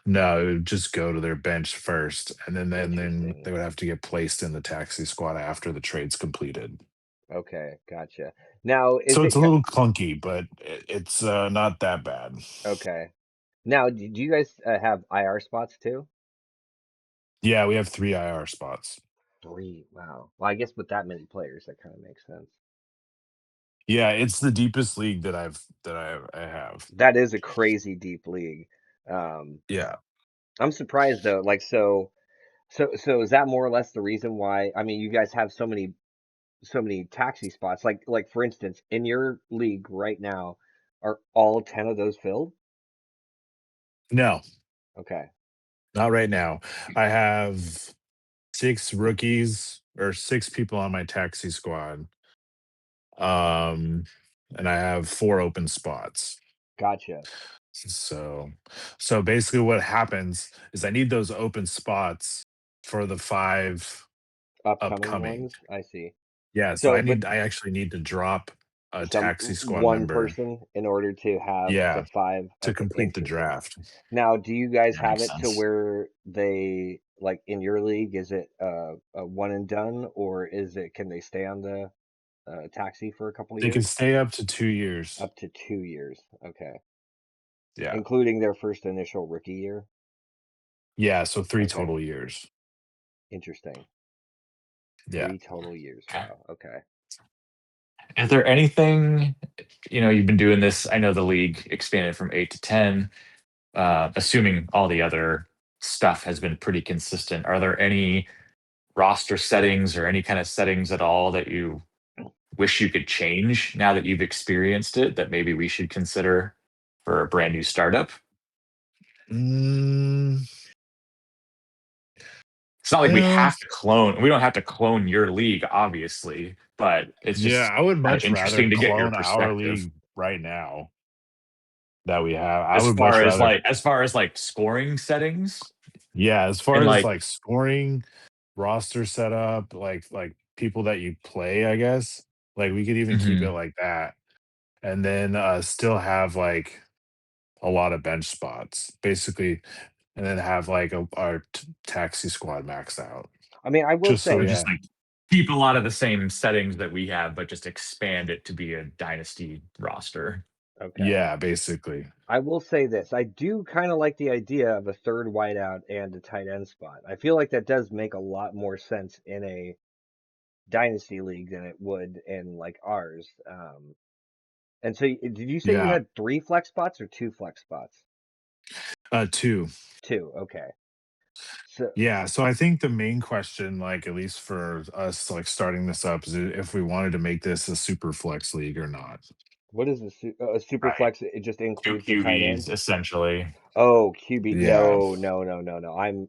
S1: no, it would just go to their bench first, and then
S2: Interesting.
S1: they would have to get placed in the taxi squad after the trade's completed.
S2: Okay, gotcha. Now, is
S1: So
S2: it
S1: it's a little clunky, but it's not that bad.
S2: okay? Now, do you guys have IR spots too?
S1: Yeah, we have 3 IR spots.
S2: Three. Wow. Well, I guess with that many players, that kind of makes sense.
S1: Yeah, it's the deepest league I have.
S2: That is a crazy deep league. Um,
S1: Yeah.
S2: I'm surprised though. Like, so is that more or less the reason why? I mean, you guys have so many taxi spots. Like for instance, in your league right now, are all 10 of those filled?
S1: No,
S2: Okay,
S1: not right now. I have 6 rookies or 6 people on my taxi squad. Um, and I have 4 open spots.
S2: gotcha.
S1: So so basically what happens is I need those open spots for the 5
S2: Upcoming
S1: upcoming.
S2: ones, I see.
S1: Yeah, so
S2: So, but
S1: I actually need to drop a
S2: some
S1: taxi squad
S2: one
S1: member.
S2: person in order to have the
S1: Yeah,
S2: five.
S1: to
S2: Okay,
S1: complete the
S2: interesting.
S1: draft.
S2: Now, do you guys
S3: That
S2: have
S3: makes
S2: it to
S3: sense.
S2: where they like in your league? Is it a one and done, or is it can they stay on the taxi for a couple of
S1: They can
S2: years?
S1: stay up to 2 years.
S2: Up to 2 years. Okay,
S1: Yeah.
S2: including their first initial rookie year.
S1: Yeah, so 3
S2: Okay,
S1: total years.
S2: interesting.
S1: Yeah.
S2: 3 total years.
S3: Okay.
S2: Wow. Okay.
S3: Is there anything, you've been doing this? I know the league expanded from 8 to 10. Assuming all the other stuff has been pretty consistent, are there any roster settings or any kind of settings at all that you wish you could change now that you've experienced it that maybe we should consider for a brand new startup?
S1: Mm,
S3: It's not like we
S1: well,
S3: have to clone. We don't have to clone your league, obviously, but it's
S1: yeah,
S3: just
S1: I would
S3: kind of
S1: much rather
S3: interesting to get your
S1: clone our
S3: perspective.
S1: league right now that we have. I would much rather,
S3: As far as like scoring settings
S1: yeah, as far
S3: and
S1: as
S3: like
S1: like scoring, roster setup, like people that you play, I guess. Like we could even keep it
S3: mhm.
S1: like that. And then still have like a lot of bench spots, basically, and then have like our taxi squad maxed out.
S2: I mean, I will
S1: Just so
S3: So
S2: say,
S1: we
S3: just
S1: have,
S3: like keep a lot of the same settings that we have, but just expand it to be a dynasty roster.
S2: okay.
S1: yeah, basically.
S2: I will say this. I do kind of like the idea of a third wideout and a tight end spot. I feel like that does make a lot more sense in a dynasty league than it would in like ours. And so, did you say you
S1: Yeah.
S2: had three flex spots or two flex spots?
S1: Two.
S2: Two. Okay. So,
S1: Yeah. So I think the main question, like at least for us, like starting this up, is if we wanted to make this a super flex league or not.
S2: what is a super
S1: Right.
S2: flex? It just
S3: Two
S2: includes the tight end.
S3: QBs essentially.
S2: Oh, QB.
S1: Yeah.
S2: No, no, no, no, no. I'm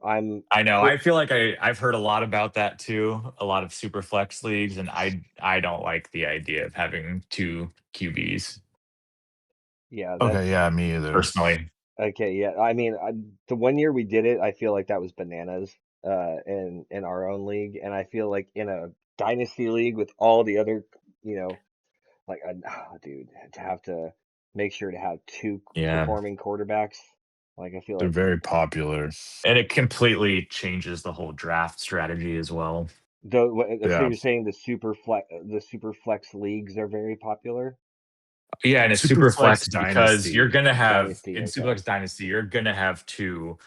S3: I know.
S2: for
S3: I feel like I've heard a lot about that too. A lot of super flex leagues, and I don't like the idea of having two QBs
S2: yeah,
S1: Okay.
S2: that's
S1: Yeah. Me either.
S3: personally.
S2: okay. Yeah, I mean, the one year we did it, I feel like that was bananas in our own league, and I feel like in a dynasty league with all the other, you know, like dude, to have to make sure to have two
S3: Yeah.
S2: performing quarterbacks, like I feel
S1: They're
S2: like
S1: very popular.
S3: And it completely changes the whole draft strategy as well.
S2: so
S1: Yeah.
S2: you're saying the super flex leagues are very popular?
S3: Yeah, and it's
S1: Super
S3: super
S1: flex
S3: flex because you're
S1: dynasty.
S3: gonna have
S2: Dynasty,
S3: in
S2: okay.
S3: Superflex Dynasty, you're gonna have two.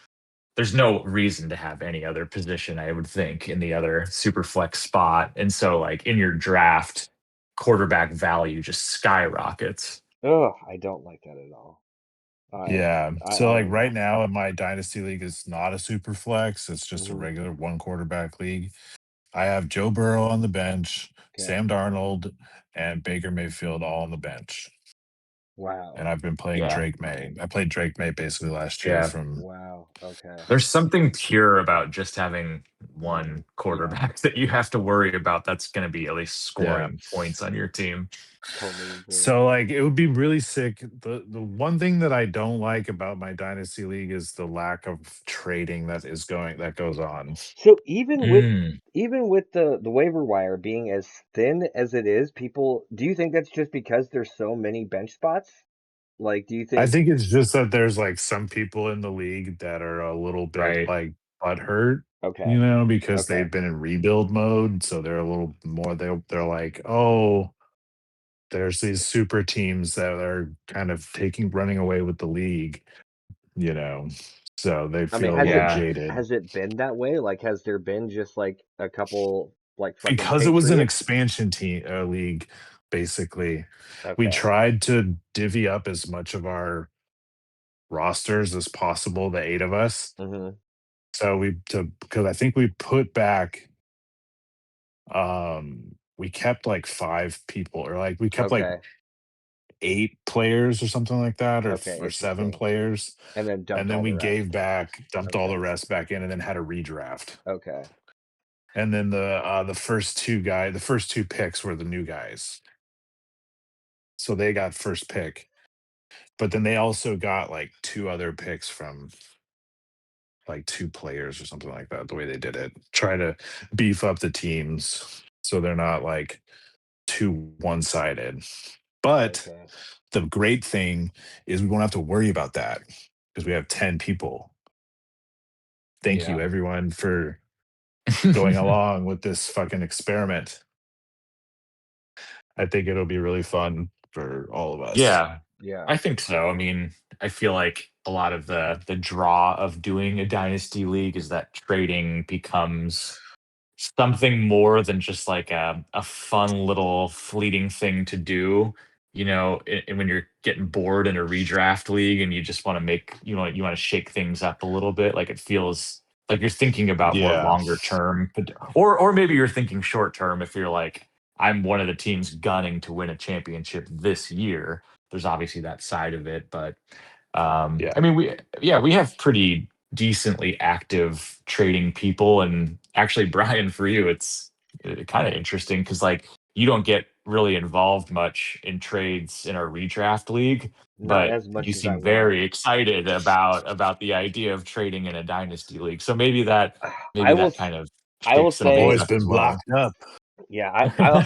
S3: There's no reason to have any other position, I would think, in the other super flex spot. And so like in your draft, quarterback value just skyrockets.
S2: Oh, I don't like that at all. I
S1: Yeah. So
S2: I
S1: like
S2: don't
S1: right
S2: know.
S1: now in my dynasty league is not a super flex. It's just a
S2: Hmm.
S1: regular one quarterback league. I have Joe Burrow on the bench,
S2: Okay.
S1: Sam Darnold, and Baker Mayfield all on the bench. And
S2: Wow.
S1: I've been playing
S3: Yeah.
S1: Drake May. I played Drake May basically last year
S3: Yeah.
S1: from
S2: Wow. Okay.
S3: There's something pure about just having
S2: Mm,
S3: one
S2: yeah.
S3: quarterback that you have to worry about that's going to be at least
S1: yeah.
S3: scoring points on your team.
S2: Totally agree.
S1: So like it would be really sick. The one thing that I don't like about my dynasty league is the lack of trading that goes on.
S2: So
S3: Mm,
S2: even with the waiver wire being as thin as it is, people, do you think that's just because there's so many bench spots? Like, do you
S1: I
S2: think
S1: think it's just that there's like some people in the league that are a little bit
S3: right.
S1: like butthurt,
S2: okay,
S1: because
S2: okay.
S1: they've been in rebuild mode. So they're a little more they're like, oh, there's these super teams that are kind of running away with the league, you know. So they
S2: I mean,
S1: feel a little jaded.
S2: has it been that way? Like, has there been just like a couple like fucking
S1: Because it was an
S2: Patriots?
S1: expansion team league, basically. We
S2: Okay.
S1: tried to divvy up as much of our rosters as possible, the 8 of us.
S2: Mm-hmm.
S1: So because I think we put back we kept like 5 people, or like we kept like
S2: Okay.
S1: 8 players or something like that,
S2: Okay.
S1: or 7
S2: Interesting.
S1: players.
S2: And then
S1: And
S2: dumped
S1: then
S2: all
S1: we
S2: the rest.
S1: gave back, dumped all
S2: Okay.
S1: the rest back in, and then had a redraft.
S2: Okay.
S1: And then the first 2 picks were the new guys. So they got first pick. But then they also got like 2 other picks from like 2 players or something like that, the way they did it. Try to beef up the teams so they're not like too one-sided. But
S2: Okay.
S1: the great thing is we won't have to worry about that because we have 10 people. Thank you
S2: Yeah.
S1: everyone for going along with this fucking experiment. I think it'll be really fun for all of us.
S3: Yeah,
S2: Yeah.
S3: I think so. I mean, I feel like a lot of the draw of doing a dynasty league is that trading becomes something more than just like a fun little fleeting thing to do. When you're getting bored in a redraft league and you just want to you want to shake things up a little bit, like it feels like you're thinking about more
S1: Yeah.
S3: longer term, or maybe you're thinking short term if you're like I'm one of the teams gunning to win a championship this year. There's obviously that side of it, but
S1: Yeah.
S3: I mean, we have pretty decently active trading people, and actually, Brian, for you, it's kind of interesting because like you don't get really involved much in trades in our redraft league,
S2: Not
S3: but
S2: as
S3: you
S2: much as I
S3: seem
S2: want.
S3: very excited about the idea of trading in a dynasty league. So
S2: I
S3: maybe
S2: will
S3: that kind of
S2: I will
S3: shakes some
S1: I've
S3: things
S2: say,
S1: always
S3: up as
S1: been
S3: well.
S1: blocked up.
S2: yeah,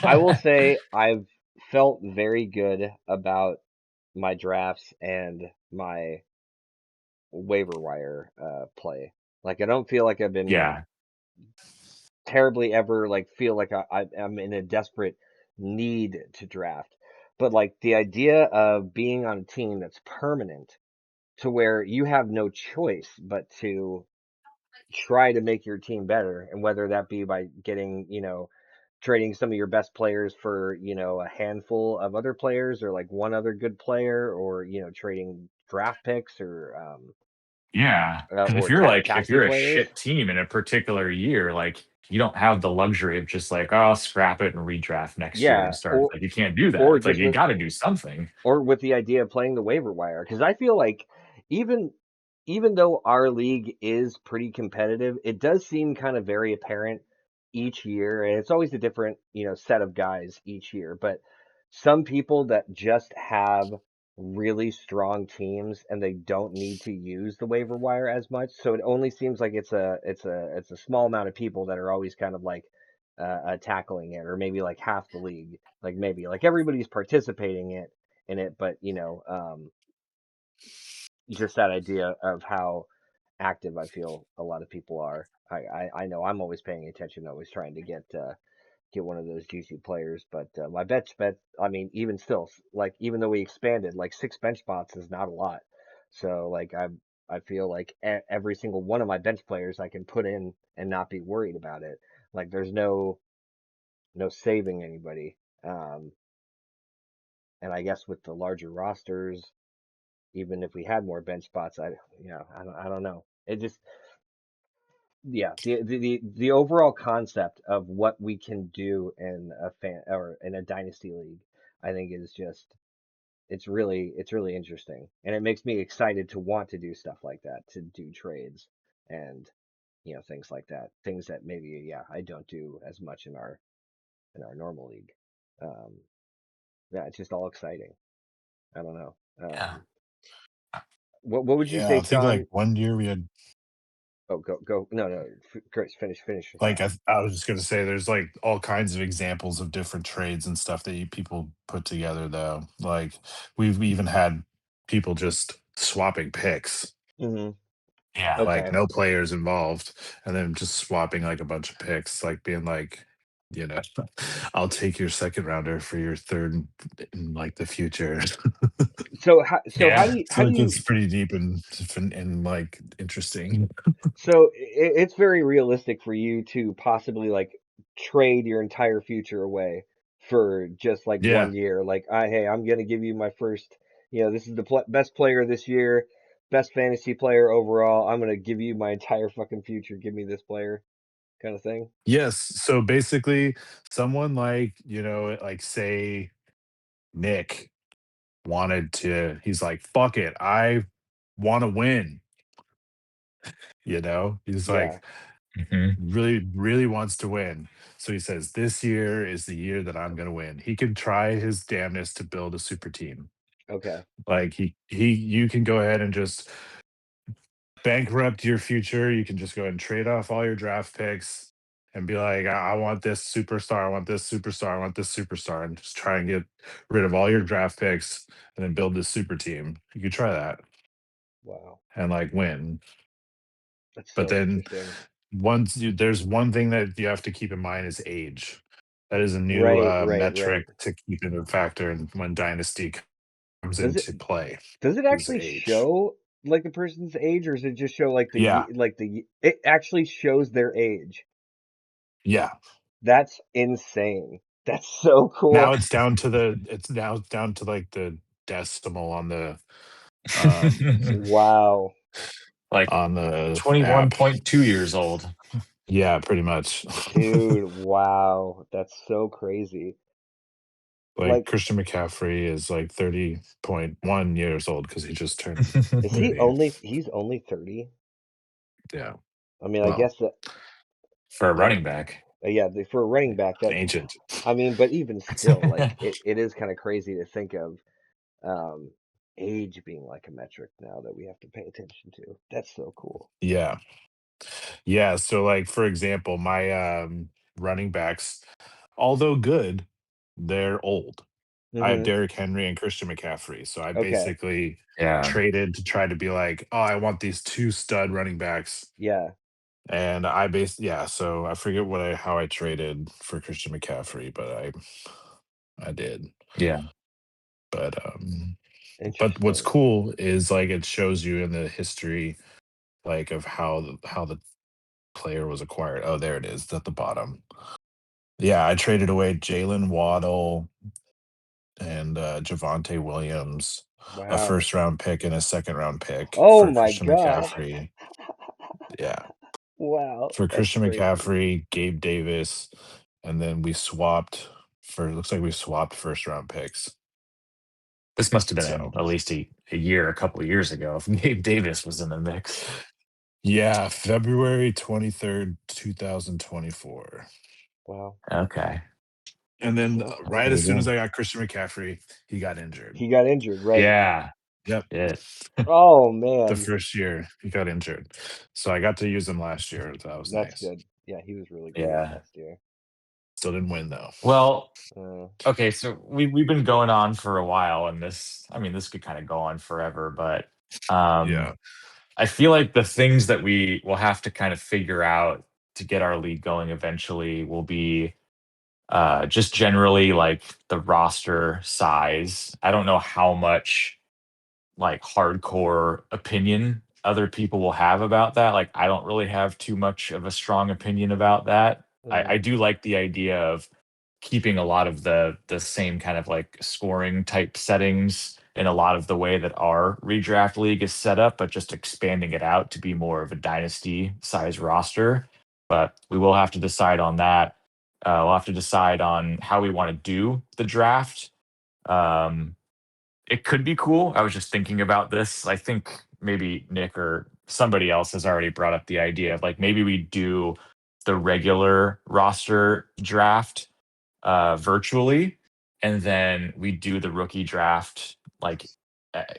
S2: I will say I've felt very good about my drafts and my waiver wire play. Like I don't feel like I've been
S3: Yeah,
S2: terribly ever like feel like I'm in a desperate need to draft. But like the idea of being on a team that's permanent to where you have no choice but to try to make your team better, and whether that be by getting, trading some of your best players for, a handful of other players or like one other good player, or, trading draft picks
S3: yeah. Because
S2: or
S3: if
S2: taxi
S3: you're a
S2: players.
S3: shit team in a particular year, like you don't have the luxury of just like, oh, I'll scrap it and redraft next year and
S2: Yeah,
S3: start. Like you can't do that.
S2: or
S3: It's like
S2: just
S3: you
S2: with
S3: got to do something.
S2: or with the idea of playing the waiver wire, because I feel like even even though our league is pretty competitive, it does seem kind of very apparent each year, and it's always a different, set of guys each year. But some people that just have really strong teams and they don't need to use the waiver wire as much, so it only seems like it's a small amount of people that are always kind of like tackling it, or maybe like half the league, like maybe like everybody's participating in it, but just that idea of how active I feel a lot of people are. I know I'm always paying attention, always trying to get one of those juicy players, but my bet, I mean, even still, like even though we expanded, like 6 bench spots is not a lot. So like I feel like every single one of my bench players I can put in and not be worried about it. Like there's no saving anybody. Um, and I guess with the larger rosters, even if we had more bench spots, I don't know. It just, yeah, the overall concept of what we can do in a fan or in a dynasty league, I think is just it's really interesting, and it makes me excited to want to do stuff like that, to do trades and things like that, things that maybe I don't do as much in our normal league. Um, yeah, it's just all exciting. I don't know.
S3: Yeah.
S2: What would you
S1: Yeah,
S2: say,
S1: I think like
S2: Sean?
S1: one year we had
S2: Oh, go. No, no. Chris, finish your
S1: like
S2: thought.
S1: I was just gonna say there's like all kinds of examples of different trades and stuff that people put together though. Like we've even had people just swapping picks,
S2: Hmm.
S3: Yeah.
S1: like
S2: Okay.
S1: no players involved, and then just swapping like a bunch of picks, like being like, you know, I'll take your second rounder for your third in like the future.
S2: So how
S3: Yeah.
S2: do you
S1: So
S2: how do
S1: it
S2: you
S1: gets pretty deep and like interesting.
S2: so it's very realistic for you to possibly like trade your entire future away for just like
S1: Yeah.
S2: 1 year. Like, hey, I'm gonna give you my first. This is the best player this year, best fantasy player overall. I'm gonna give you my entire fucking future. Give me this player, kind of thing.
S1: Yes. So basically, someone like, like say Nick he's like, fuck it. I want to win. He's
S2: Yeah.
S1: like,
S3: Hmm.
S1: really, really wants to win. So he says, this year is the year that I'm going to win. He can try his damnedest to build a super team.
S2: Okay.
S1: Like you can go ahead and just bankrupt your future. You can just go ahead and trade off all your draft picks and be like, I want this superstar. I want this superstar. I want this superstar. And just try and get rid of all your draft picks and then build this super team. You could try that
S2: Wow.
S1: and like win.
S2: That's
S1: But
S2: so
S1: then
S2: interesting.
S1: there's one thing that you have to keep in mind is age. That is a new
S2: Right. Right. Right.
S1: metric to keep into factor and when dynasty comes
S2: Does it
S1: into play
S2: Does it
S1: is
S2: actually
S1: age.
S2: show like the person's age, or does it just show like
S1: Yeah.
S2: it actually shows their age?
S1: Yeah.
S2: That's insane. That's so cool.
S1: Now it's down to like the decimal um
S2: Wow.
S3: Like
S1: on the app.
S3: 21.2 years old.
S1: Yeah, pretty much.
S2: Dude, wow. That's so crazy.
S1: Like
S2: Like,
S1: Christian McCaffrey is like 30.1 years old because he just turned
S2: is he
S1: 30.
S2: only he's only 30?
S1: Yeah.
S2: I mean, I
S1: Well,
S2: guess that
S3: For a
S2: that
S3: running back.
S2: yeah, for a running back that
S1: ancient.
S2: I mean, but even still, like it is kind of crazy to think of um age being like a metric now that we have to pay attention to. That's so cool.
S1: Yeah. Yeah. So like for example, my running backs, although good, they're old. I have
S2: Hmm.
S1: Derrick Henry and Christian McCaffrey. So I
S2: Okay.
S1: basically
S3: Yeah.
S1: traded to try to be like, oh, I want these two stud running backs.
S2: Yeah.
S1: And I based yeah, so I forget what I how I traded for Christian McCaffrey, but I did.
S3: Yeah.
S1: But but what's
S2: Interesting.
S1: cool is like it shows you in the history like of how the player was acquired. Oh, there it is at the bottom. Yeah, I traded away Jalen Waddle and Javante Williams, a
S2: Wow.
S1: first round pick and a second round pick
S2: Oh
S1: for
S2: my
S1: Christian
S2: God.
S1: McCaffrey. Yeah.
S2: Wow,
S1: For
S2: that's
S1: Christian
S2: crazy.
S1: McCaffrey, Gabe Davis, and then we swapped for looks like we swapped first round picks.
S3: This must have been
S1: So
S3: at least a year, a couple of years ago if Gabe Davis was in the mix.
S1: yeah, February 23rd, 2024.
S2: Wow.
S3: Okay.
S1: And then right
S3: There
S1: as
S3: you
S1: soon as
S3: go.
S1: I got Christian McCaffrey, he got injured.
S2: He got injured, right?
S3: Yeah.
S1: Yep.
S3: Shit.
S2: Oh
S1: The
S2: man,
S1: first year he got injured. So I got to use him last year. So that was
S2: that's
S1: nice.
S2: good. Yeah, he was really great
S3: Yeah.
S2: last year.
S1: Still didn't win though.
S3: Well,
S2: Uh,
S3: okay, so we've been going on for a while and this I mean this could kind of go on forever, but
S1: Yeah.
S3: I feel like the things that we will have to kind of figure out to get our league going eventually will be just generally like the roster size. I don't know how much like hardcore opinion other people will have about that. Like I don't really have too much of a strong opinion about that. I
S2: mm,
S3: do like the idea of keeping a lot of the same kind of like scoring type settings in a lot of the way that our redraft league is set up, but just expanding it out to be more of a dynasty size roster. But we will have to decide on that. We'll have to decide on how we want to do the draft. Um, it could be cool. I was just thinking about this. I think maybe Nick or somebody else has already brought up the idea of like maybe we do the regular roster draft virtually, and then we do the rookie draft like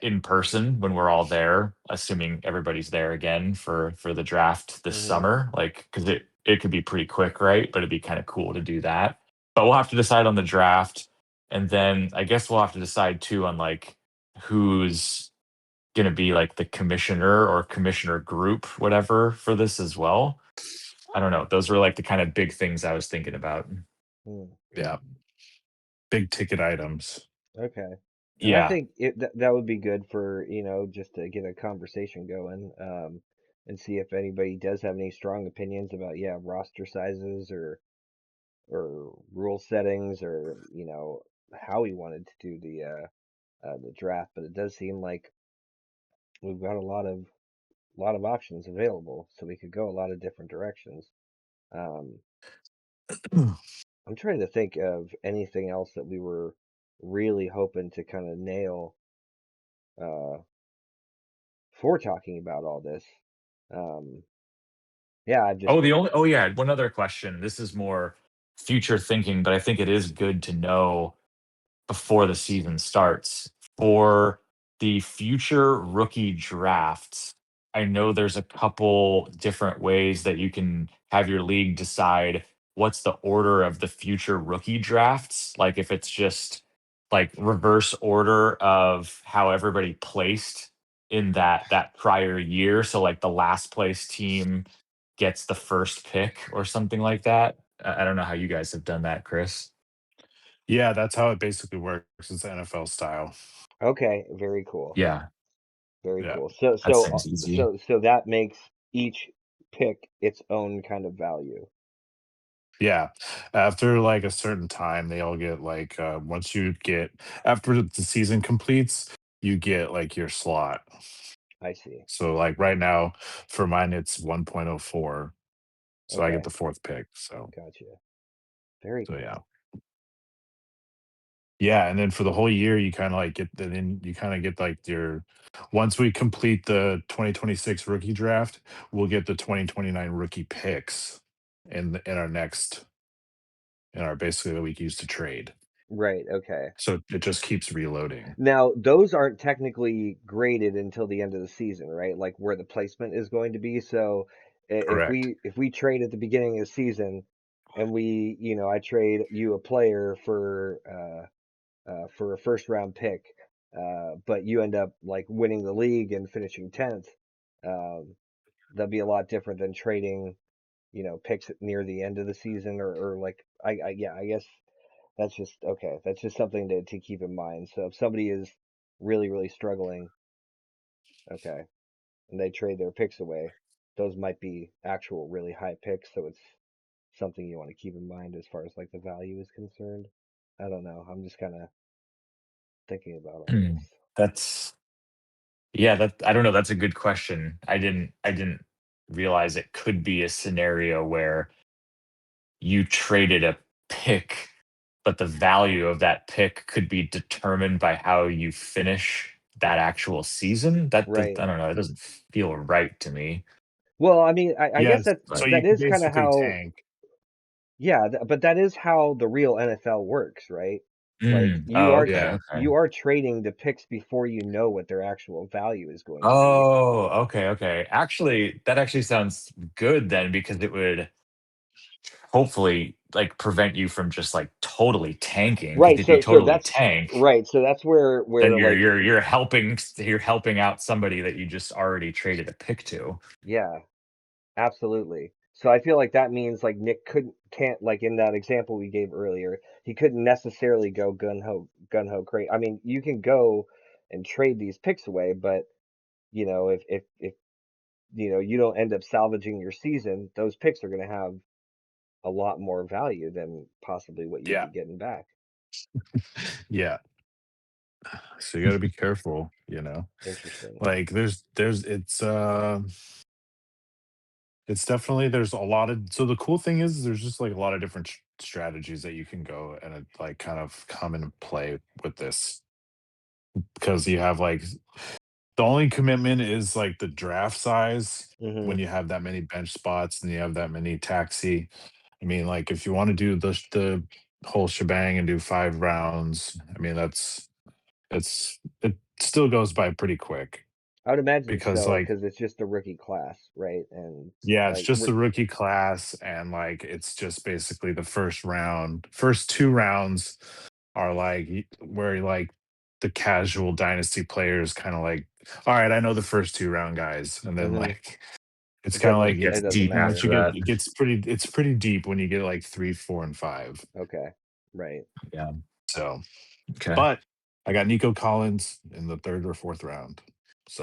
S3: in person when we're all there, assuming everybody's there again for the draft this
S2: hmm.
S3: summer. Like because it could be pretty quick, right? But it'd be kind of cool to do that. But we'll have to decide on the draft, and then I guess we'll have to decide too on like who's going to be like the commissioner or commissioner group, whatever, for this as well. I don't know. Those were like the kind of big things I was thinking about.
S2: Mm,
S1: Yeah. Big ticket items.
S2: okay. And I
S3: Yeah.
S2: think that would be good for, just to get a conversation going, and see if anybody does have any strong opinions about, yeah, roster sizes or rule settings or, how we wanted to do the draft. But it does seem like we've got a lot of options available, so we could go a lot of different directions. Um, I'm trying to think of anything else that we were really hoping to kind of nail uh, for talking about all this. Um, yeah, I've just
S3: Oh, the only oh yeah, one other question. This is more future thinking, but I think it is good to know before the season starts. For the future rookie drafts, I know there's a couple different ways that you can have your league decide what's the order of the future rookie drafts. Like if it's just like reverse order of how everybody placed in that prior year. So like the last place team gets the first pick or something like that. I don't know how you guys have done that, Chris.
S1: Yeah, that's how it basically works. It's NFL style.
S2: okay. Very cool.
S3: Yeah,
S2: Very
S1: Yeah.
S2: cool. So
S3: that
S2: so
S3: seems easy.
S2: so so that makes each pick its own kind of value.
S1: Yeah. After like a certain time, they all get like once you get after the season completes, you get like your slot.
S2: I see.
S1: So like right now for mine it's 1.04. So I get
S2: Okay.
S1: the fourth pick.
S2: Gotcha. Very
S1: So yeah.
S2: cool.
S1: Yeah, and then for the whole year, you kind of like get then you kind of get like your once we complete the 2026 rookie draft, we'll get the 2029 rookie picks in our next in our basically that we use to trade.
S2: Right. Okay.
S1: So it just keeps reloading.
S2: Now, those aren't technically graded until the end of the season, right? Like where the placement is going to be. So
S1: Correct.
S2: if we trade at the beginning of the season and I trade you a player for a first round pick, but you end up like winning the league and finishing 10th, um, that'd be a lot different than trading, picks near the end of the season or like yeah, I guess that's just okay. That's just something to keep in mind. So if somebody is really, really struggling, okay, and they trade their picks away, those might be actual really high picks. So it's something you want to keep in mind as far as like the value is concerned. I don't know. I'm just kind of thinking about all
S3: Hmm.
S2: this.
S3: That's yeah, that I don't know. That's a good question. I didn't realize it could be a scenario where you traded a pick, but the value of that pick could be determined by how you finish that actual season. That does,
S2: Right.
S3: I don't know. It doesn't feel right to me.
S2: Well, I mean, I guess
S1: Yes.
S2: that
S1: So
S3: But
S1: you
S2: that
S1: can
S2: is kind of
S1: basically
S2: how,
S1: tank.
S2: yeah, but that is how the real NFL works, right? Like
S3: oh, okay,
S1: Yeah.
S3: okay.
S2: you are trading the picks before you know what their actual value is going to be.
S3: Oh, okay, okay. Actually, that actually sounds good then because it would hopefully like prevent you from just like totally tanking. Because
S2: Right.
S3: if you
S2: So
S3: totally
S2: that's
S3: tank,
S2: right. So that's
S3: then
S2: where
S3: you're
S2: like
S3: you're you're helping you're helping out somebody that you just already traded a pick to.
S2: yeah, absolutely. So I feel like that means like Nick can't like in that example we gave earlier, he couldn't necessarily go gun ho crazy. I mean, you can go and trade these picks away, but if you don't end up salvaging your season, those picks are going to have a lot more value than possibly what you'd
S1: Yeah.
S2: be getting back.
S1: Yeah. So you got to be careful.
S2: Interesting.
S1: Like there's it's definitely there's a lot of so the cool thing is there's just like a lot of different strategies that you can go and like kind of come into play with this because you have like the only commitment is like the draft size when
S2: Hmm.
S1: you have that many bench spots and you have that many taxi. I mean, like if you want to do the whole shebang and do 5 rounds, I mean it still goes by pretty quick
S2: I would imagine
S1: because
S2: so,
S1: like
S2: because it's just a rookie class, right? And
S1: yeah, it's
S2: like,
S1: just the rookie class and like it's just basically the first round. First 2 rounds are like where like the casual dynasty players kind of like, all right, I know the first 2 round guys, and then
S2: hmm
S1: like it's
S2: it
S1: kind of
S2: doesn't
S1: like
S3: It
S1: it's
S3: gets
S2: it doesn't
S3: deep
S1: once
S2: matter.
S3: after
S1: you get
S3: that.
S1: it's pretty deep when you get like 3, 4, and 5.
S2: Okay, right.
S3: Yeah.
S1: So,
S3: Okay.
S1: but I got Nico Collins in the third or fourth round.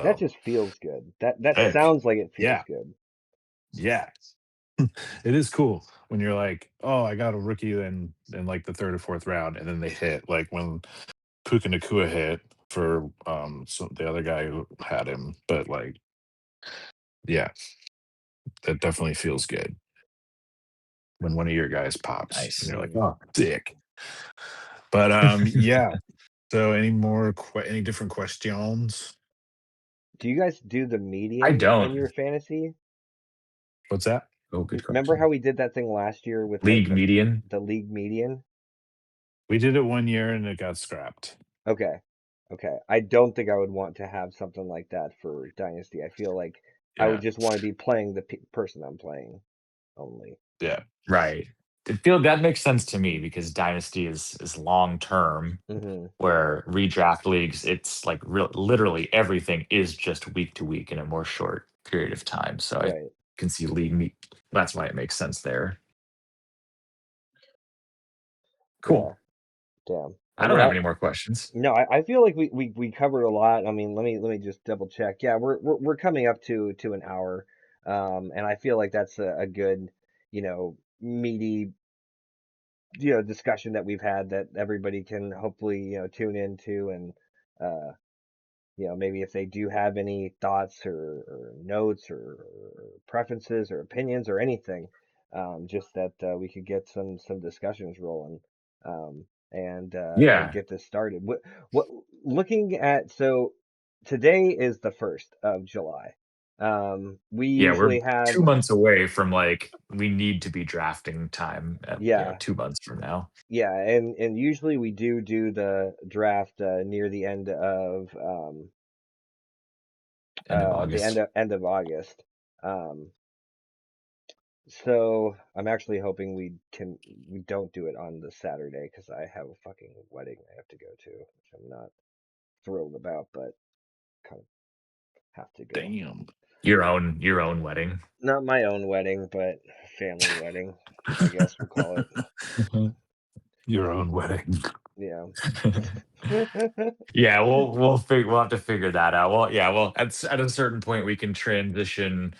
S2: That
S1: So
S2: just feels good. That
S3: Heck.
S2: sounds like it feels
S1: yeah,
S2: good.
S1: yeah, it is cool when you're like, oh, I got a rookie in like the third or fourth round, and then they hit like when Puka Nakua hit for the other guy who had him. But like, yeah, that definitely feels good when one of your guys pops and
S3: Nice.
S1: you're like,
S2: Hmm.
S1: oh, sick. But yeah. So any different questions?
S2: Do you guys do the
S3: I
S2: median in
S3: don't.
S2: your fantasy?
S1: What's that?
S3: Oh, good
S2: Remember how
S3: question.
S2: we did that thing last year with
S3: League median.
S2: the league median?
S1: We did it one year and it got scrapped.
S2: Okay. Okay. I don't think I would want to have something like that for Dynasty. I feel like I would
S1: Yeah.
S2: just want to be playing the person I'm playing only.
S1: Yeah.
S3: Right. It feel that makes sense to me because dynasty is long term,
S2: Hmm.
S3: where redraft leagues it's like literally everything is just week to week in a more short period of time. So I
S2: Right.
S3: can see league meet. That's why it makes sense there.
S2: Yeah.
S3: Cool.
S2: Damn. I
S3: I
S2: mean,
S3: don't have any more questions.
S2: no, I feel like we covered a lot. I mean, let me just double check. Yeah, we're coming up to an hour, and I feel like that's a good, meaty, discussion that we've had that everybody can hopefully tune into and uh, maybe if they do have any thoughts or notes or preferences or opinions or anything, just that we could get some discussions rolling, and
S3: Yeah.
S2: get this started. What looking at so today is the 1st of July. We
S3: Yeah, we're
S2: usually have
S3: 2 months away from like we need to be drafting time at,
S2: yeah
S3: 2 months from now.
S2: yeah, and usually we do the draft near the end of
S3: End of
S2: the end
S3: August.
S2: of end of August. Um, so I'm actually hoping we don't do it on the Saturday because I have a fucking wedding I have to go to, which I'm not thrilled about, but kind of have to go.
S1: Damn.
S3: Your own wedding.
S2: Not my own wedding, but family wedding, I guess we'll call it.
S1: Your own wedding.
S2: Yeah.
S3: Yeah, we'll have to figure that out. Well, yeah, well, at a certain point we can transition,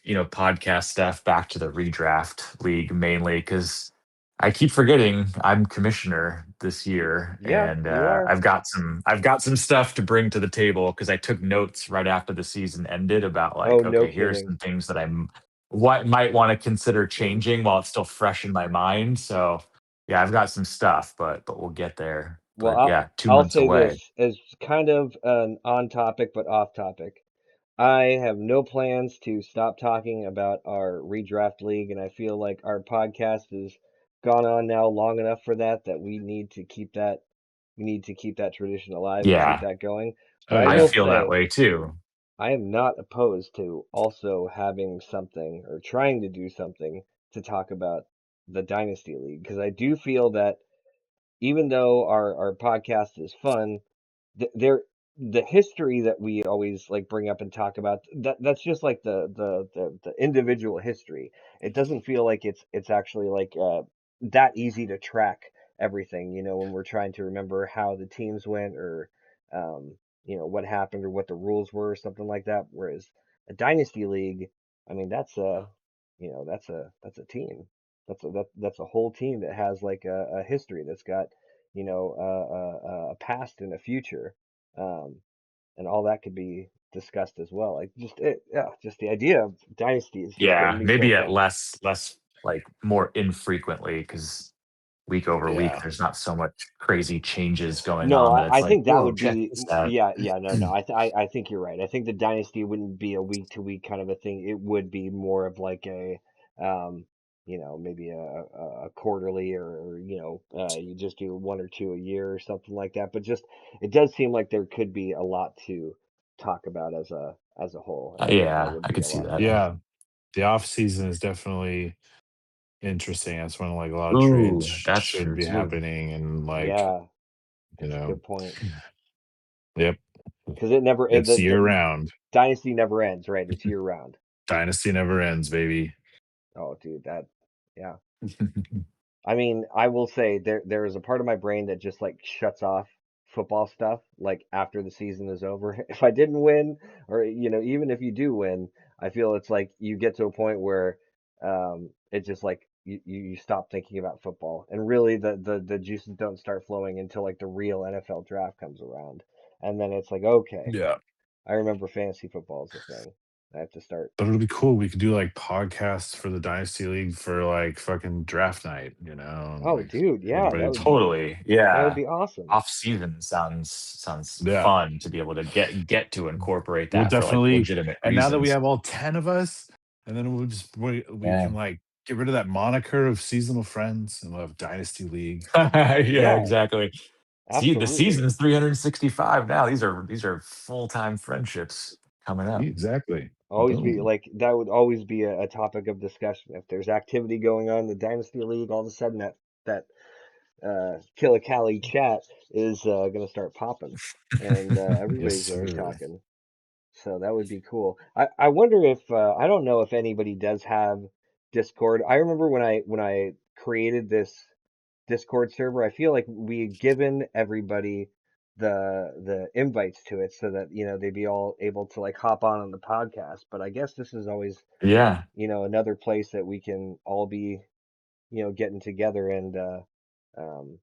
S3: podcast stuff back to the redraft league mainly because I keep forgetting I'm commissioner this year,
S2: Yeah,
S3: and
S2: you are.
S3: I've got some stuff to bring to the table because I took notes right after the season ended about
S2: Oh,
S3: like,
S2: no
S3: okay, here's
S2: kidding.
S3: some things that I'm what might want to consider changing while it's still fresh in my mind. So yeah, I've got some stuff, but we'll get there.
S2: Well,
S3: But yeah, two
S2: I'll
S3: months
S2: say
S3: away.
S2: this as kind of an on topic but off topic. I have no plans to stop talking about our redraft league, and I feel like our podcast has gone on now long enough for that we need to keep that tradition alive and keep
S3: Yeah,
S2: that going. But
S1: Oh
S2: I
S3: I
S2: will
S1: yeah.
S3: feel that
S2: say
S3: way too.
S2: I am not opposed to also having something or trying to do something to talk about the Dynasty League because I do feel that even though our podcast is fun, there the history that we always like bring up and talk about that's just like the individual history. It doesn't feel like it's actually like that easy to track everything, when we're trying to remember how the teams went or what happened or what the rules were or something like that. Whereas a dynasty league, I mean that's a team. That's a whole team that has like a history that's got a past and a future, um, and all that could be discussed as well. Like just the idea of dynasty is just getting
S3: Yeah,
S2: me so
S3: maybe at
S2: pumped.
S3: less like more infrequently because week over week
S1: Yeah.
S3: there's not so much crazy changes going
S2: No,
S3: on that
S2: I
S3: it's like,
S2: think that
S3: whoa,
S2: would
S3: check
S2: be
S3: this out.
S2: yeah, no. I think you're right. I think the dynasty wouldn't be a week to week kind of a thing. It would be more of like a um, maybe a quarterly or you just do one or two a year or something like that. But just it does seem like there could be a lot to talk about as a whole, and I think that
S3: Yeah,
S2: would
S3: I
S2: be
S3: could
S2: a
S3: see
S2: lot of
S3: that.
S2: fun.
S1: Yeah. The off season is definitely interesting. That's when like a lot of trades
S3: Ooh, that's
S1: should
S3: true
S1: be
S3: too.
S1: happening and like,
S2: Yeah,
S1: you
S2: that's a
S1: know,
S2: good point
S1: yep.
S2: because it never
S1: It's year
S2: the
S1: round.
S2: dynasty never ends, right? It's year round.
S1: Dynasty never ends, baby.
S2: Oh, dude, yeah. I mean, I will say there is a part of my brain that just like shuts off football stuff like after the season is over. If I didn't win, or even if you do win, I feel it's like you get to a point where it just like you stop thinking about football, and really the juices don't start flowing until like the real NFL draft comes around, and then it's like okay,
S1: Yeah.
S2: I remember fantasy football is a thing. I have to start.
S1: But it'll be cool. We could do like podcasts for the Dynasty League for like fucking draft night, and
S2: Oh,
S1: like
S2: dude, yeah,
S1: everybody
S3: Totally.
S2: that would
S3: Yeah.
S2: be awesome.
S3: Off season sounds
S1: yeah.
S3: fun to be able to get to incorporate
S1: We'll
S3: that for like
S1: definitely
S3: legitimate
S1: and now that we
S3: reasons.
S1: have all 10 of us, and then we
S3: Yeah.
S1: can like get rid of that moniker of seasonal friends and we'll have Dynasty League.
S3: Yeah,
S2: Yeah,
S3: exactly. See, the
S2: absolutely.
S3: season's 365 now. These are full-time friendships coming up.
S1: Exactly.
S2: Always be
S1: Boom.
S2: like that would always be a topic of discussion. If there's activity going on in the Dynasty League, all of a sudden that Killicali chat is gonna start popping, and
S1: Yes,
S2: everybody's there
S1: sir.
S2: talking. So that would be cool. I wonder if I don't know if anybody does have Discord. I remember when I created this Discord server, I feel like we had given everybody the invites to it so that they'd be all able to like hop on the podcast. But I guess this is always
S3: Yeah.
S2: another place that we can all be getting together and um,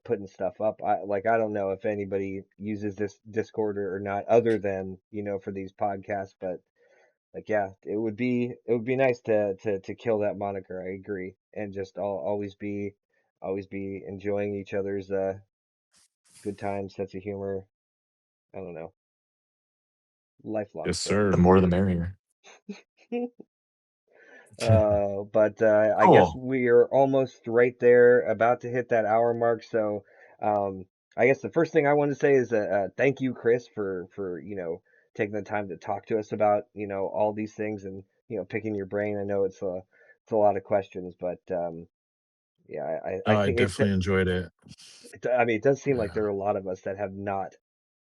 S2: putting stuff up. I don't know if anybody uses this Discord or not, other than for these podcasts, but like yeah, it would be nice to kill that moniker. I agree, and just always be enjoying each other's good times, sense of humor. I don't know, lifelong
S1: Yes,
S3: The
S1: sir.
S2: friends.
S3: more the merrier.
S2: But I guess
S3: Cool.
S2: we are almost right there, about to hit that hour mark. So, I guess the first thing I want to say is thank you, Chris, for taking the time to talk to us about all these things and picking your brain. I know it's a lot of questions, but yeah, I
S1: Oh, I
S2: think
S1: definitely enjoyed it.
S2: I mean, it does seem like
S1: Yeah.
S2: there are a lot of us that have not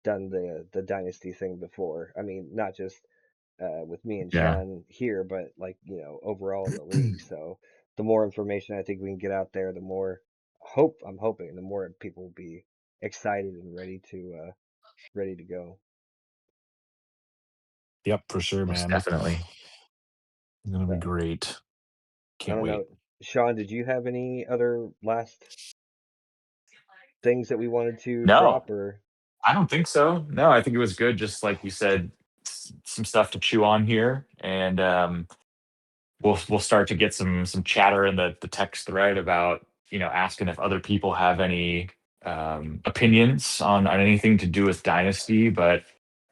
S2: done the dynasty thing before. I mean, not just with me and
S3: Yeah.
S2: Sean here, but like, overall in the league. So the more information I think we can get out there, the more I'm hoping the more people will be excited and ready to go.
S1: Yep, for sure,
S3: Most
S1: man.
S3: definitely.
S1: It's gonna be
S2: So
S1: great.
S2: I
S1: Can't
S2: don't know.
S1: wait.
S2: Sean, did you have any other last things that we wanted to
S3: No,
S2: drop or
S3: I don't think so. No, I think it was good. Just like you said, some stuff to chew on here, and we'll start to get some chatter in the text thread about asking if other people have any opinions on anything to do with Dynasty. But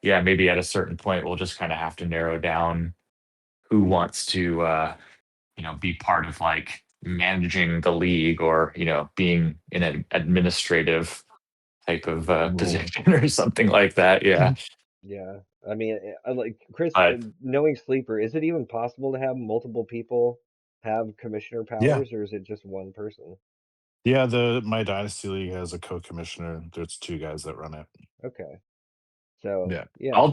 S3: yeah, maybe at a certain point we'll just kind of have to narrow down who wants to be part of like managing the league or being in an administrative type of
S1: Rule.
S3: position or something like that. Yeah,
S2: yeah. I mean, I like Chris,
S3: but
S2: knowing Sleeper, is it even possible to have multiple people have commissioner
S1: Yeah.
S2: powers, or is it just one person?
S1: Yeah, the my Dynasty League has a co-commissioner. There's two guys that run it.
S2: Okay. So,
S1: Yeah.
S2: yeah.
S3: I'll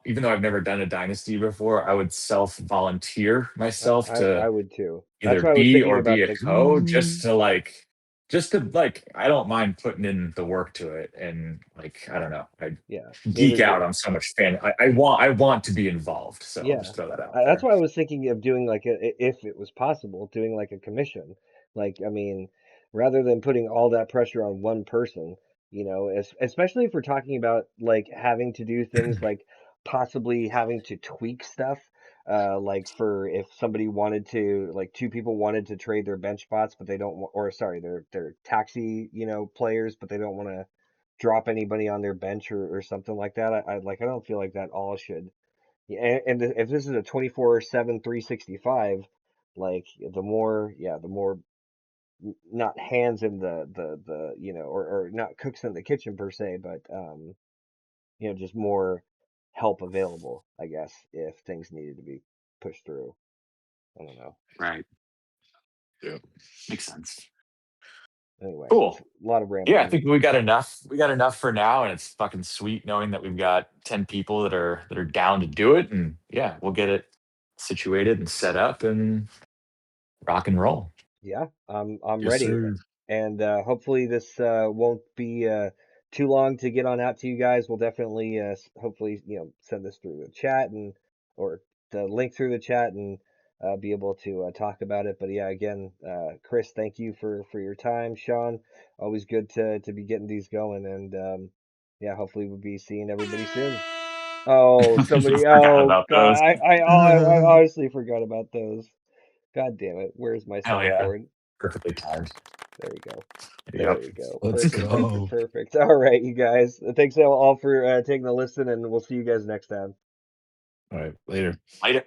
S3: even though I've never done a dynasty before, I would self volunteer myself
S2: I
S3: to
S2: would too. That's
S3: either
S2: why I was
S3: be
S2: thinking
S3: or
S2: about
S3: be a
S2: the
S3: co
S1: Mm,
S3: just to like I don't mind putting in the work to it and like I don't know. I
S2: yeah,
S3: geek
S2: neither
S3: out
S2: do
S3: on so much fan. I want to be involved, so I'll
S2: yeah.
S3: just throw that out
S2: That's
S3: there.
S2: why I was thinking of doing like if it was possible, doing like a commission. Like, I mean, rather than putting all that pressure on one person, especially if we're talking about like having to do things like possibly having to tweak stuff. Like for if somebody wanted to, like two people wanted to trade their bench spots, but they don't, or sorry, they're taxi, players, but they don't want to drop anybody on their bench or something like that. I don't feel like that all should. Yeah, and if this is a 24/7 365, like the more not hands in the or not cooks in the kitchen per se, but just more help available, I guess, if things needed to be pushed through. I don't know.
S3: Right.
S1: yeah.
S3: Makes sense.
S2: Anyway, it's
S3: Cool.
S2: a lot of
S3: Yeah, I
S2: rambling.
S3: think we got enough. We got enough for now, and it's fucking sweet knowing that we've got 10 people that are down to do it. And yeah, we'll get it situated and set up and rock and roll.
S2: Yeah, I'm
S1: Yes,
S2: ready,
S1: sir.
S2: and hopefully this won't be too long to get on out to you guys. We'll definitely, hopefully, send this through the chat and or the link through the chat and be able to talk about it. But yeah, again, Chris, thank you for your time. Sean, always good to be getting these going, and yeah, hopefully we'll be seeing everybody soon. Oh, somebody!
S3: Forgot
S2: Oh
S3: about
S2: God,
S3: those.
S2: I honestly forgot about those. God damn it! Where's my
S3: Hell yeah.
S2: soundboard?
S3: Perfectly timed.
S2: There we go. There
S3: Yep.
S2: we go.
S1: Let's
S2: Perfect, perfect,
S1: go.
S2: perfect. All right, you guys. Thanks all for taking a listen, and we'll see you guys next time.
S1: All right, later.
S3: Later.